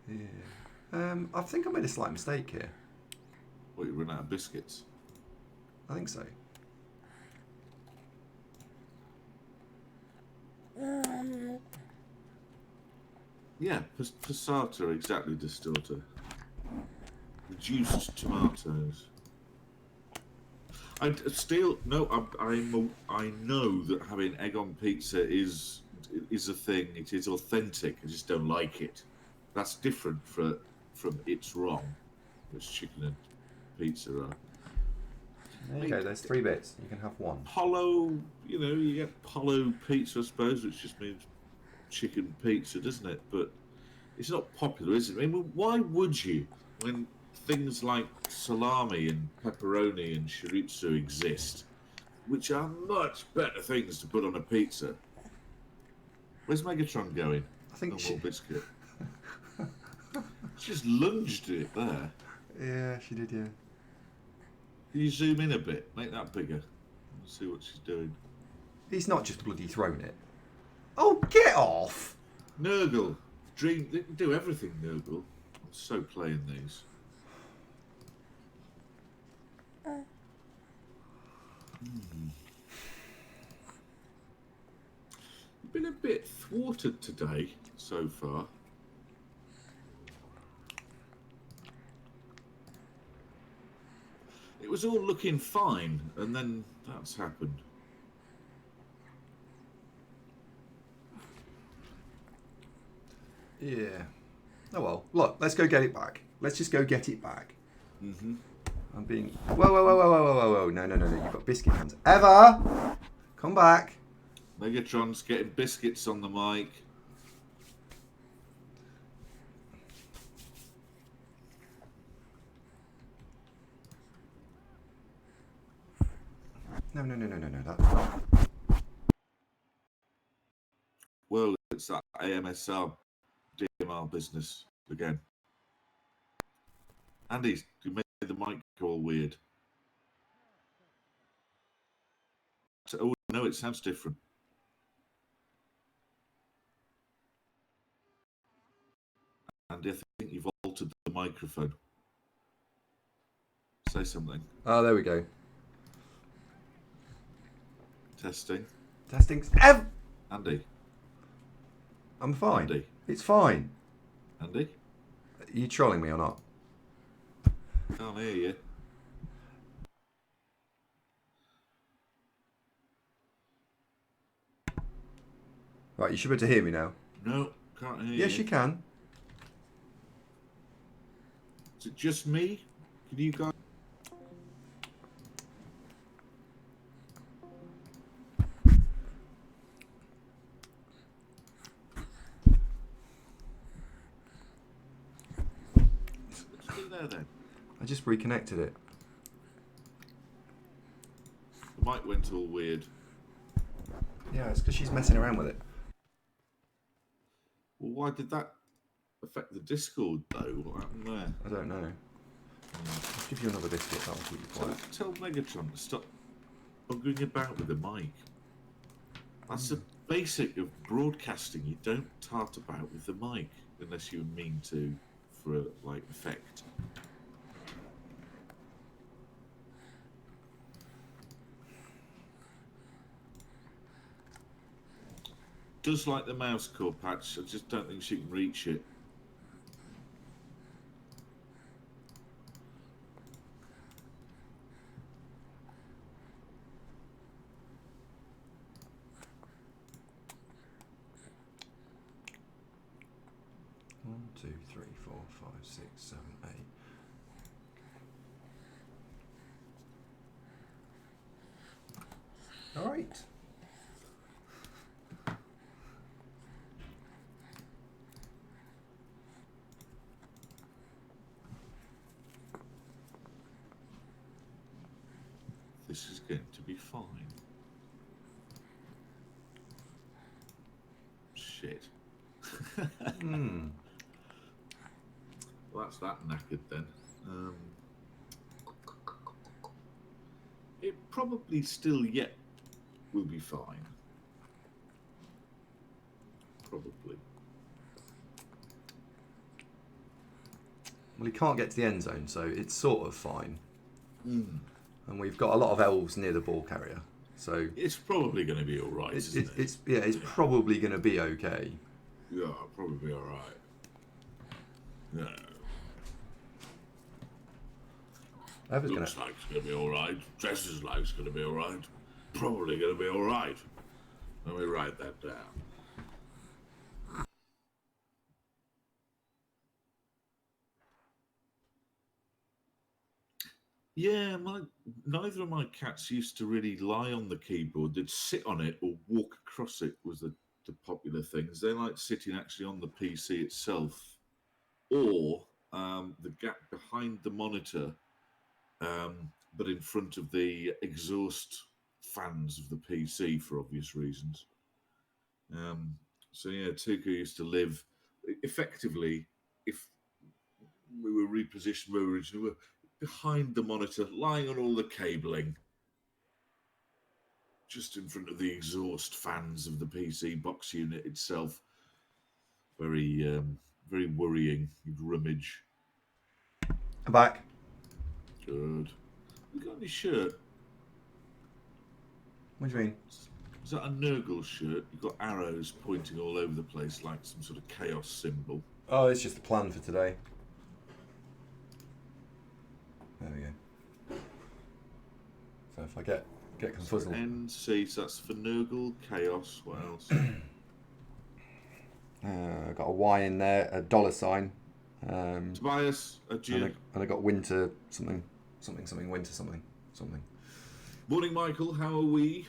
Yeah. I think I made a slight mistake here. What, you run out of biscuits? I think so. Yeah, passata, exactly, distorter. Reduced tomatoes. I know that having egg on pizza is a thing. It is authentic. I just don't like it. That's different from it's wrong, which chicken and pizza are. There you go. There's 3 bits. You can have one. Polo, you get Polo pizza, I suppose, which just means chicken pizza, doesn't it? But it's not popular, is it? I mean, why would you, when things like salami and pepperoni and chorizo exist, which are much better things to put on a pizza? Where's Megatron going? I think no more biscuit. She just lunged it there. Yeah, she did. Yeah. Can you zoom in a bit? Make that bigger. Let's see what she's doing. He's not just bloody thrown it. Oh, get off! Nurgle. They can do everything, Nurgle. I'm so playing these. You've been a bit thwarted today so far. It was all looking fine, and then that's happened. Yeah. Oh well. Look, let's go get it back. Let's just go get it back. Mm-hmm. I'm being... Whoa. No. You've got biscuit hands. Eva! Come back. Megatron's getting biscuits on the mic. No. That... Well, it's that AMSR DMR business again. Andy, you made the mic go all weird. Oh, no, it sounds different. Andy, I think you've altered the microphone. Say something. Oh, there we go. Testing. Andy. Andy. I'm fine. Andy. It's fine. Andy? Are you trolling me or not? Can't hear you. Right, you should be able to hear me now. No, can't hear Yes, you. you can. Is it just me? Can you guys? What's it do there then? I just reconnected it. The mic went all weird. Yeah, it's because she's messing around with it. Well, why did that affect the Discord though? What happened there? I don't know. I'll give you another biscuit, that'll keep you quiet. Tell Megatron to stop buggering about with the mic. That's the basic of broadcasting. You don't tart about with the mic unless you mean to for like effect. Does like the mouse core patch. I just don't think she can reach it. One, two, three, four, five, six, seven, eight. All right. This is going to be fine. Shit. Well, that's that knackered then. It probably still yet will be fine. Probably. Well, he can't get to the end zone, so it's sort of fine. Mm. And we've got a lot of elves near the ball carrier, so It's probably going to be all right, isn't it? it's probably going to be okay. Yeah, probably all right. Yeah. Looks like it's going to be all right. Dresses like it's going to be all right. Probably going to be all right. Let me write that down. Yeah, neither of my cats used to really lie on the keyboard. They'd sit on it or walk across it was the popular things. They like sitting actually on the PC itself or the gap behind the monitor, but in front of the exhaust fans of the PC for obvious reasons. So yeah, Tuka used to live effectively, if we were repositioned where we originally were, behind the monitor, lying on all the cabling, just in front of the exhaust fans of the PC box unit itself. Very, very worrying. You'd rummage. I'm back. Good. You got any shirt? What do you mean? Is that a Nurgle shirt? You've got arrows pointing all over the place like some sort of chaos symbol. Oh, it's just the plan for today. There we go. So if I get confuzzled. NC, so that's for Nurgle, chaos. What else? Got a Y in there, a $sign. Tobias, a G. And I got winter something, winter something. Morning, Michael. How are we?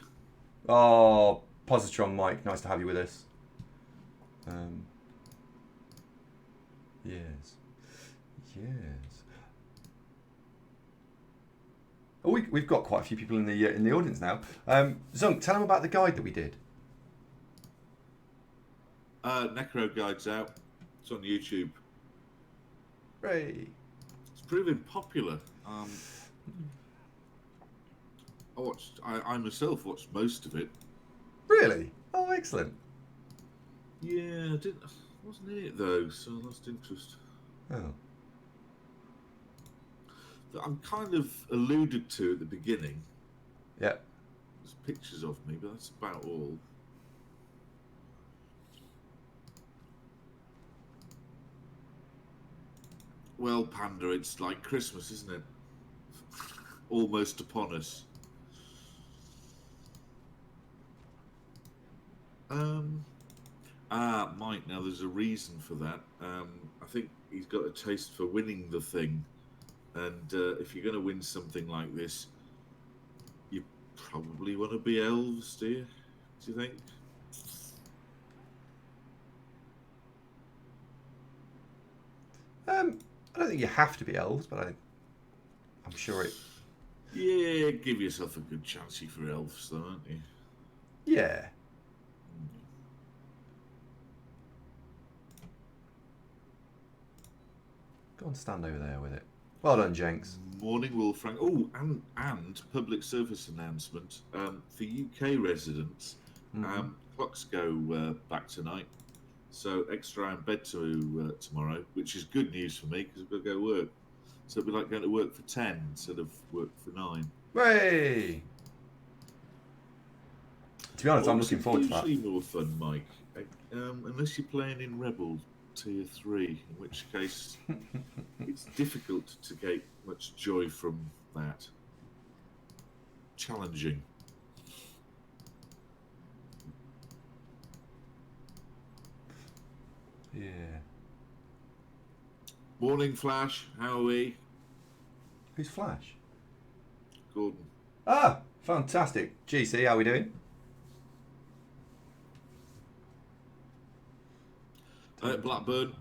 Oh, Positron Mike, nice to have you with us. Yes. Oh, we've got quite a few people in the audience now. Zunk, tell them about the guide that we did. Necro Guide's out. It's on YouTube. Ray. It's proving popular. I myself watched most of it. Really? Oh, excellent. Yeah, wasn't in it though, so I lost interest. Oh. I'm kind of alluded to at the beginning. Yeah. There's pictures of me, but that's about all. Well, Panda, it's like Christmas, isn't it? Almost upon us. Ah, Mike. Now there's a reason for that. I think he's got a taste for winning the thing, and if you're going to win something like this, you probably want to be elves, do you? Do you think? I don't think you have to be elves, but I'm sure it. Yeah, give yourself a good chance for elves, though, aren't you? Yeah. Go and stand over there with it. Well done, Jenks. Morning, Will Frank. Oh, and public service announcement for UK residents. Clocks go back tonight, so extra hour in bed tomorrow, which is good news for me because I've got to go work. So it'll be like going to work for 10 instead of work for 9. Hooray! To be honest, I'm looking forward to that. Usually more fun, Mike, unless you're playing in Rebel Tier 3, in which case it's difficult to get much joy from that. Challenging. Yeah. Morning, Flash. How are we? Who's Flash? Gordon. Ah, fantastic. GC, how are we doing? Blackburn.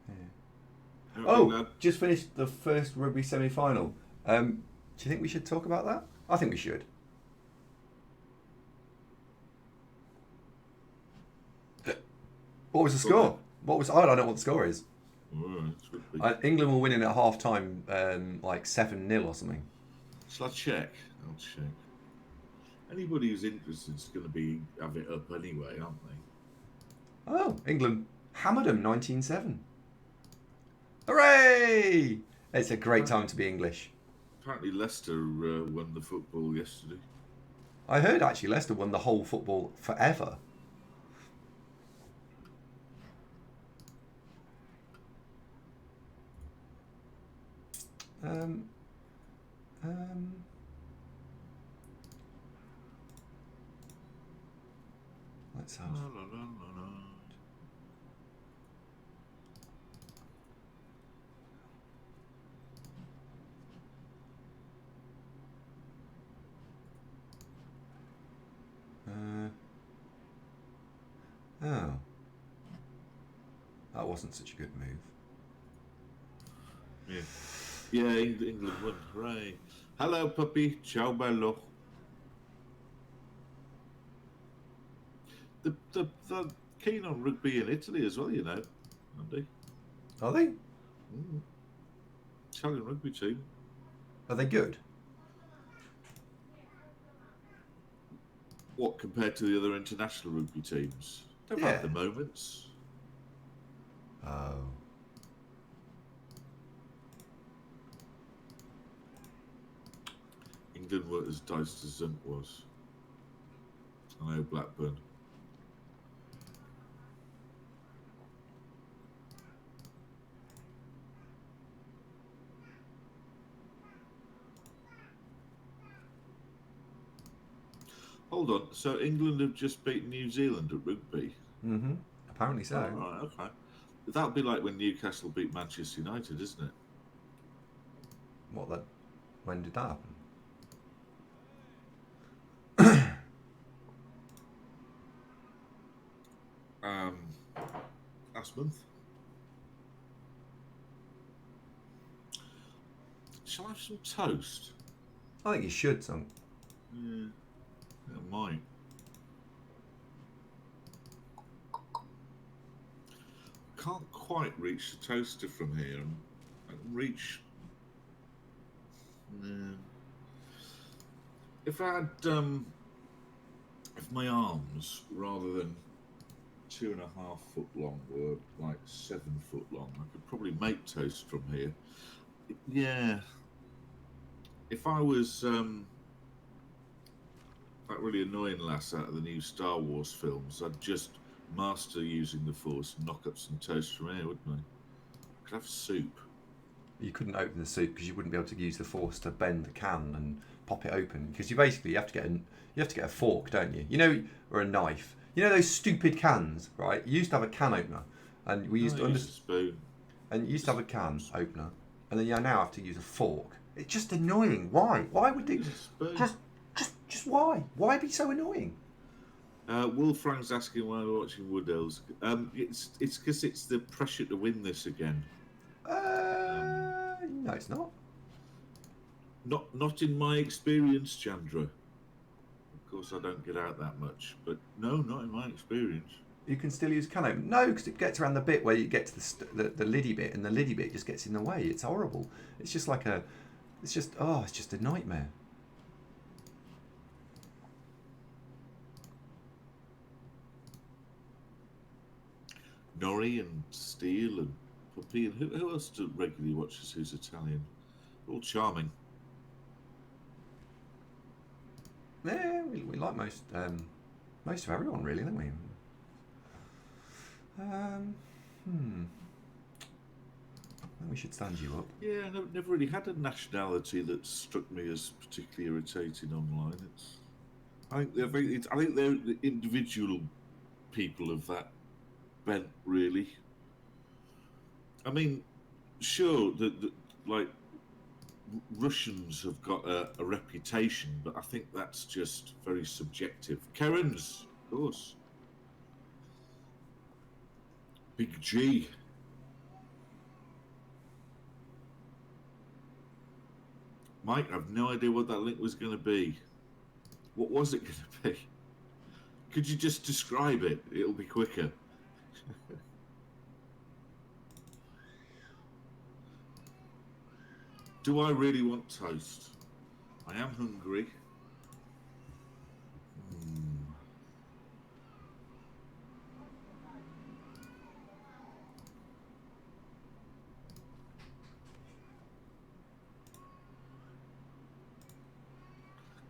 Yeah. Oh, just finished the first rugby semi-final. Do you think we should talk about that? I think we should. What was the score? I don't know what the score is. England were winning at half time, like 7-0 or something. Shall I check? I'll check. Anybody who's interested is going to have it up anyway, aren't they? Oh, England hammered them 19-7. Hooray! It's a great time to be English. Apparently Leicester won the football yesterday. I heard actually Leicester won the whole football forever. Let's have. Oh. That wasn't such a good move. Yeah, England won. Hooray. Hello, puppy. Ciao, bello. They're keen on rugby in Italy as well, you know, Andy. Are they? Italian rugby team. Are they good? What, compared to the other international rugby teams? They've had the moments. Oh. England were as diced as Zunt was. I know Blackburn. Hold on. So England have just beaten New Zealand at rugby? Mm-hmm. Apparently so. Oh, right, okay. That'll be like when Newcastle beat Manchester United, isn't it? When did that happen? Last month. Shall I have some toast? I think you should, son. Yeah, I might. Can't quite reach the toaster from here. I can reach. If I had, if my arms, rather than 2.5 foot long, were like 7 foot long, I could probably make toast from here. Yeah. If I was that really annoying lass out of the new Star Wars films, I'd just master using the Force and knock up some toast from here, wouldn't I? Could have soup. You couldn't open the soup because you wouldn't be able to use the Force to bend the can and pop it open. Because you have to get a fork, don't you? You know, or a knife. You know those stupid cans, right? You used to have a can opener, and we used No, to use a spoon. and you used to have a can opener, and then you now have to use a fork. It's just annoying. Why? Why would they? Use a spoon. Just why? Why be so annoying? Wolfrang's asking why we're watching Wood Elves. It's because it's the pressure to win this again. No, it's not. Not in my experience, Chandra. Of course, I don't get out that much, but no, not in my experience. You can still use can opener. No, because it gets around the bit where you get to the liddy bit, and the liddy bit just gets in the way. It's horrible. It's just like a. It's just it's just a nightmare. Norrie and Steele and Puppy and who else regularly watches who's Italian? All charming. Yeah, we like most of everyone, really, don't we? I think we should stand you up. Yeah, never really had a nationality that struck me as particularly irritating online. I think they're the individual people of that bent, really. I mean, sure, like Russians have got a reputation, but I think that's just very subjective. Kerens, of course. Big G. Mike, I've no idea what that link was going to be. What was it going to be? Could you just describe it? It'll be quicker. Do I really want toast? I am hungry.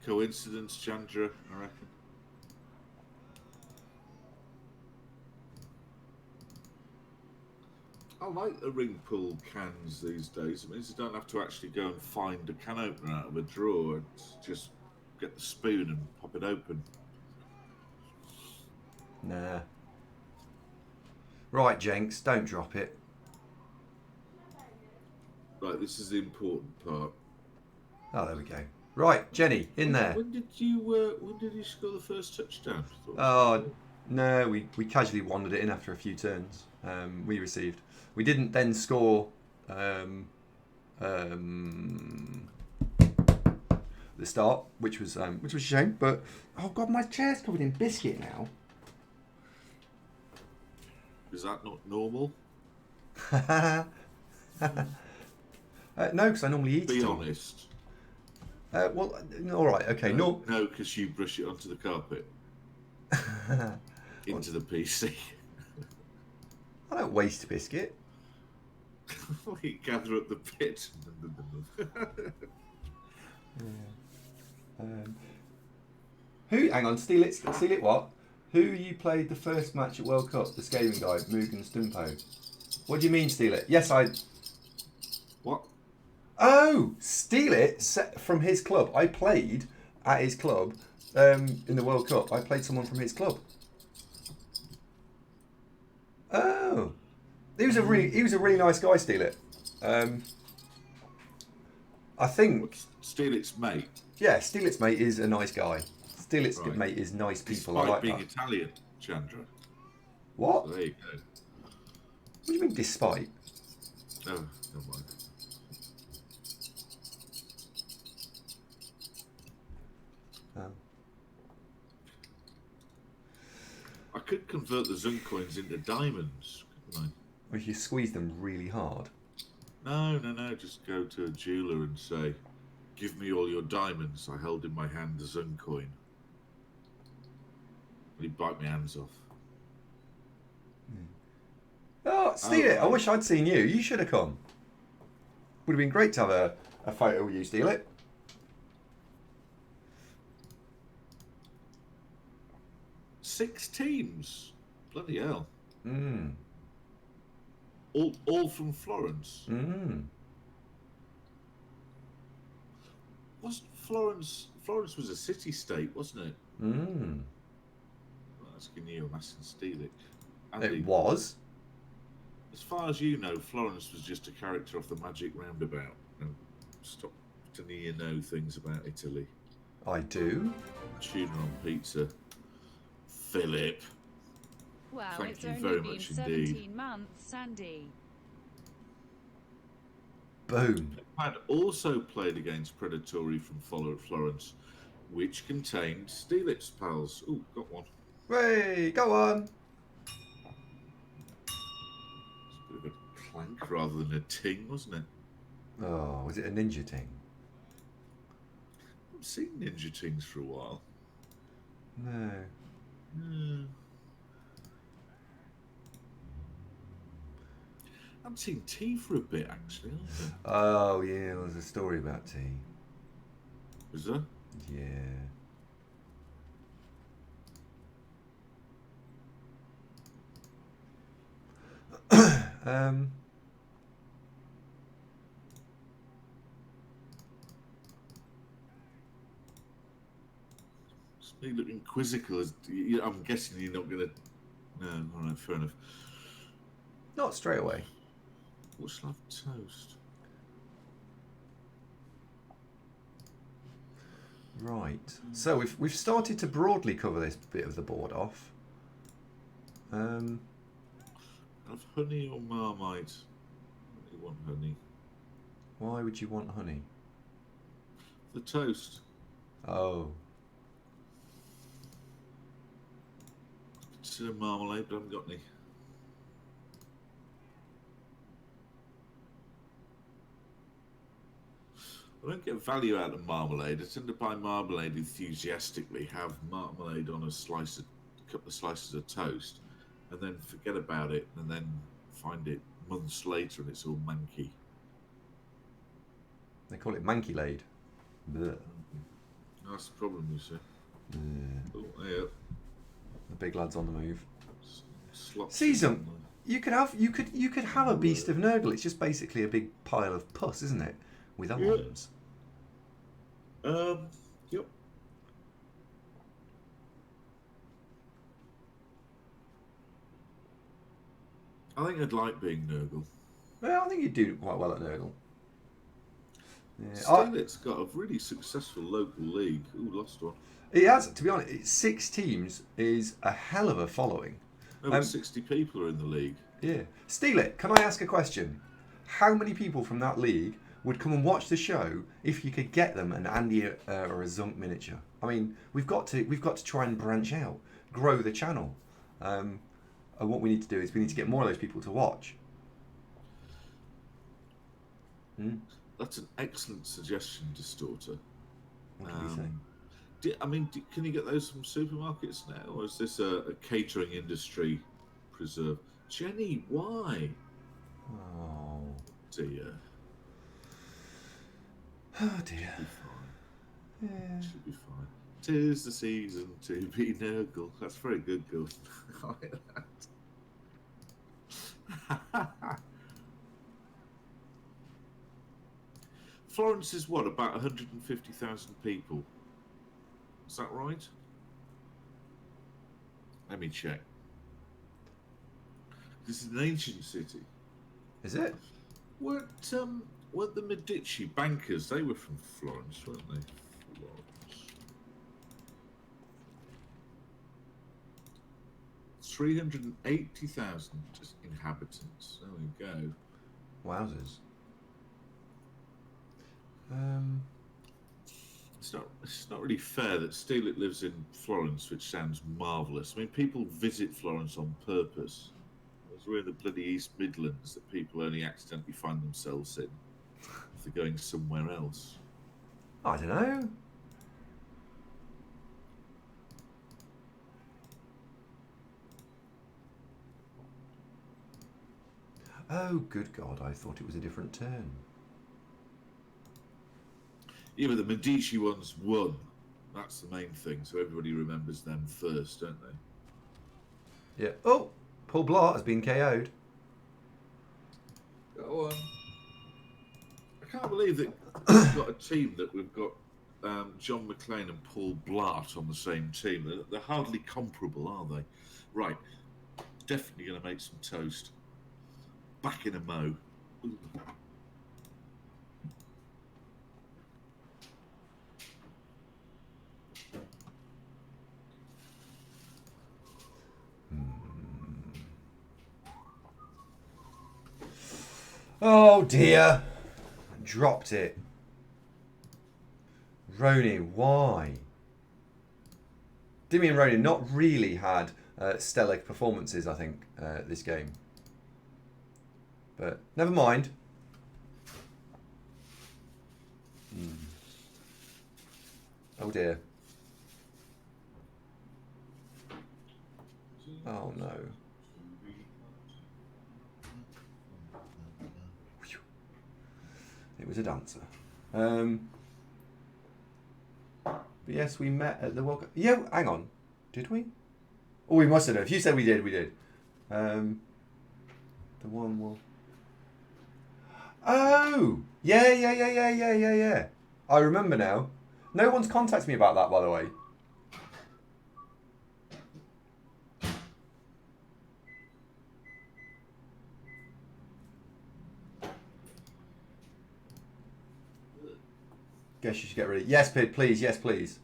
Coincidence, Chandra, I reckon. I like the ring pull cans these days. It means you don't have to actually go and find a can opener out of a drawer and just get the spoon and pop it open. Nah. Right, Jenks, don't drop it. Right, this is the important part. Oh, there we go. Right, Jenny, in there. When did you score the first touchdown? Oh, no, we casually wandered it in after a few turns. We didn't then score the start, which was a shame. But oh god, my chair's covered in biscuit now. Is that not normal? No, because I normally eat it. Be honest. Well, all right, okay. No, because you brush it onto the carpet. Into the PC. I don't waste a biscuit. You gather up the pit. Who? Hang on, steal it. What? Who you played the first match at World Cup? The Skaven guy, Mugen Stumpo. What do you mean, steal it? Yes, I. What? Oh, steal it from his club. I played at his club in the World Cup. I played someone from his club. Oh, he was a really nice guy. Steal it. I think Steelit's mate. Yeah, Steelit's mate is a nice guy. Steelit's Right. mate is nice people. Despite I like being that. Italian, Chandra. What? So there you go. What do you mean, despite? Oh, never mind. Oh. I could convert the Zun coins into diamonds, couldn't Or if you squeeze them really hard. I? No. Just go to a jeweler and say, "Give me all your diamonds." I held in my hand the Zun coin. And he'd bite my hands off. Oh, Steal it! I right. wish I'd seen you. You should have come. Would have been great to have a photo with you, Steal it. 6 teams. Bloody hell. Mm. All from Florence. Mm. Was Florence was a city-state, wasn't it? Mm. asking you. I'm asking Steelic. Andy, It was. as far as you know, Florence was just a character off the Magic Roundabout. And stop pretending you know things about Italy. I do. Tuna on pizza. Philip. Well, Thank it's you only very been much 17 indeed. months, Sandy. Boom. Had also played against Predatory from Florence, which contained Steelip's pals. Ooh, got one. Hey, go on. It's a bit of a clank rather than a ting, wasn't it? Oh, was it a ninja thing? I haven't seen Ninja Tings for a while. No. I haven't seen T for a bit, actually. Oh, yeah, there's a story about tea. Is there? Yeah. It's me looking quizzical. I'm guessing you're not going to... No, all right, fair enough. Not straight away. What shall I have toast? Right. So we've started to broadly cover this bit of the board off. Have honey or Marmite? You want honey? Why would you want honey? The toast. Oh. Consider marmalade, but I haven't got any. I don't get value out of marmalade. I tend to buy marmalade enthusiastically, have marmalade on a couple of slices of toast, and then forget about it, and then find it months later and it's all manky. They call it manky-laid. Blech. That's the problem, you see. Yeah. Oh, yeah. The big lad's on the move. Slots. Season. You could have a beast of Nurgle. It's just basically a big pile of pus, isn't it? With arms. Yep. I think I'd like being Nurgle. Well, I think you'd do quite well at Nurgle. Yeah. Steelit's got a really successful local league. Ooh, lost one. It has, to be honest, 6 teams is a hell of a following. Over 60 people are in the league. Yeah. Steal it. Can I ask a question? How many people from that league would come and watch the show if you could get them an Andy or a Zunk miniature? I mean, we've got to try and branch out, grow the channel. And what we need to do is we need to get more of those people to watch. That's an excellent suggestion, Distorter. What can you say? Can you get those from supermarkets now, or is this a catering industry preserve? Jenny, why? Oh dear. Oh dear. Should be fine. Yeah. Should be fine. 'Tis the season to be Nurgle. That's very good, Gil. I like that. Florence is what, about 150,000 people? Is that right? Let me check. This is an ancient city. Is it? Weren't the Medici bankers? They were from Florence, weren't they? Florence. 380,000 inhabitants. There we go. Wowzers. It's not really fair that Steelix lives in Florence, which sounds marvellous. I mean, people visit Florence on purpose. As we're in the bloody East Midlands, that people only accidentally find themselves in if they're going somewhere else. I don't know. Oh, good God, I thought it was a different turn. Yeah, but the Medici ones won. That's the main thing, so everybody remembers them first, don't they? Yeah. Oh, Paul Blart has been KO'd. Go on. I can't believe that we've got a team that we've got John McClane and Paul Blart on the same team. They're hardly comparable, are they? Right. Definitely going to make some toast. Back in a mo. Ooh. Oh dear. Dropped it. Ronin, why? Dimmy and Ronin not really had stellar performances, I think, this game. But never mind. Oh dear. Oh no. It was a dancer. But yes, we met at the World Cup. Yeah, hang on. Did we? Oh, we must have done. If you said we did, we did. The one will... Oh! Yeah. I remember now. No one's contacted me about that, by the way. Guess you should get ready. Yes, Pid, please. Yes, please.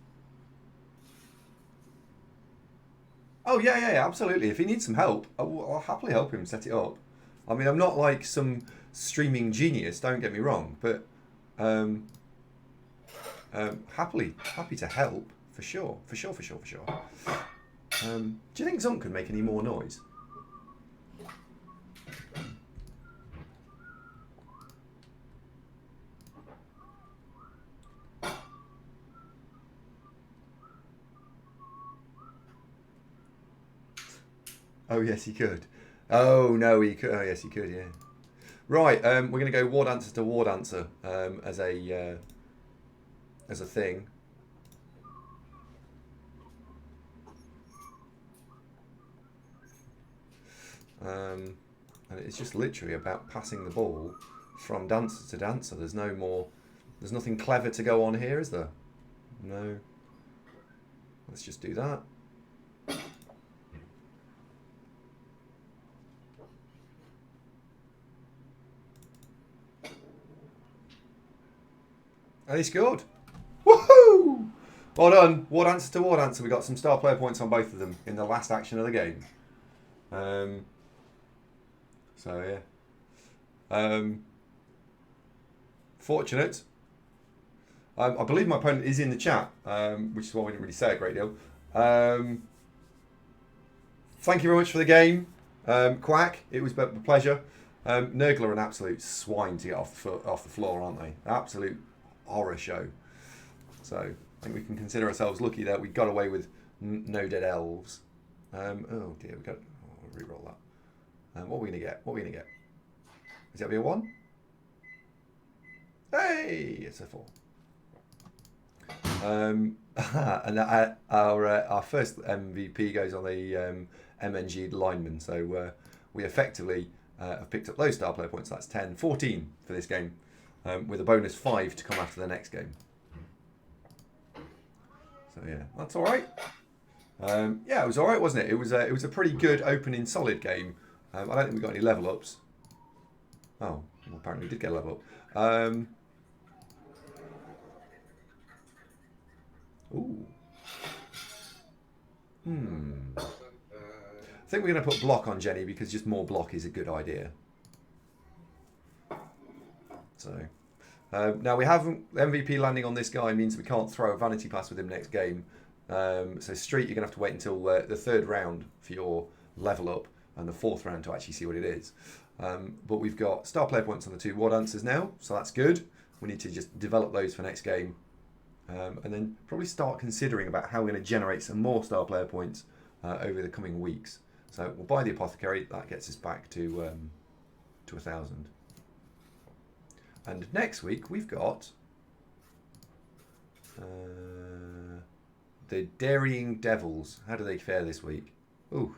Oh, yeah, absolutely. If he needs some help, I'll happily help him set it up. I mean, I'm not like some streaming genius, don't get me wrong, but happy to help, for sure. Do you think Zunk can make any more noise? Oh, yes, he could. Oh, no, he could. Oh, yes, he could, yeah. Right, we're going to go ward answer to ward answer as a thing. And it's just literally about passing the ball from dancer to dancer. There's no more... There's nothing clever to go on here, is there? No. Let's just do that. And he scored. Woohoo! Well done. Ward answer to ward answer. We got some star player points on both of them in the last action of the game. So yeah. Fortunate. I believe my opponent is in the chat, which is why we didn't really say a great deal. Thank you very much for the game, Quack. It was a pleasure. Nurgle are an absolute swine to get off the floor, aren't they? Absolute horror show. So I think we can consider ourselves lucky that we got away with no dead elves. Oh dear, we got. I'll re-roll that. What are we gonna get? Is that be a 1? Hey, it's a 4. And our first MVP goes on the MNG lineman. So we effectively have picked up those star player points. That's 10, 14 for this game, with a bonus 5 to come after the next game. So yeah, that's all right. Yeah, it was all right, wasn't it? It was a pretty good opening, solid game. I don't think we got any level ups. Oh, well, apparently we did get a level up. Ooh. I think we're going to put block on Jenny because just more block is a good idea. So now we haven't MVP landing on this guy means we can't throw a vanity pass with him next game. So Street, you're going to have to wait until the third round for your level up and the fourth round to actually see what it is. But we've got star player points on the 2 ward answers now, so that's good. We need to just develop those for next game. And then probably start considering about how we're going to generate some more star player points over the coming weeks. So we'll buy the apothecary. That gets us back to 1,000. And next week we've got the Dairying Devils. How do they fare this week? Oh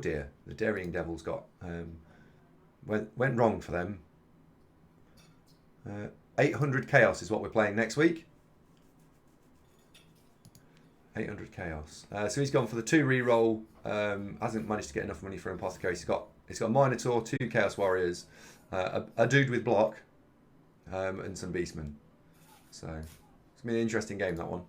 dear. The Dairying Devils got went wrong for them. 800 Chaos is what we're playing next week. 800 chaos. So he's gone for the 2 reroll. Hasn't managed to get enough money for Apothecary. He's got a Minotaur, 2 Chaos Warriors, a dude with block, and some Beastmen. So it's gonna be an interesting game, that one.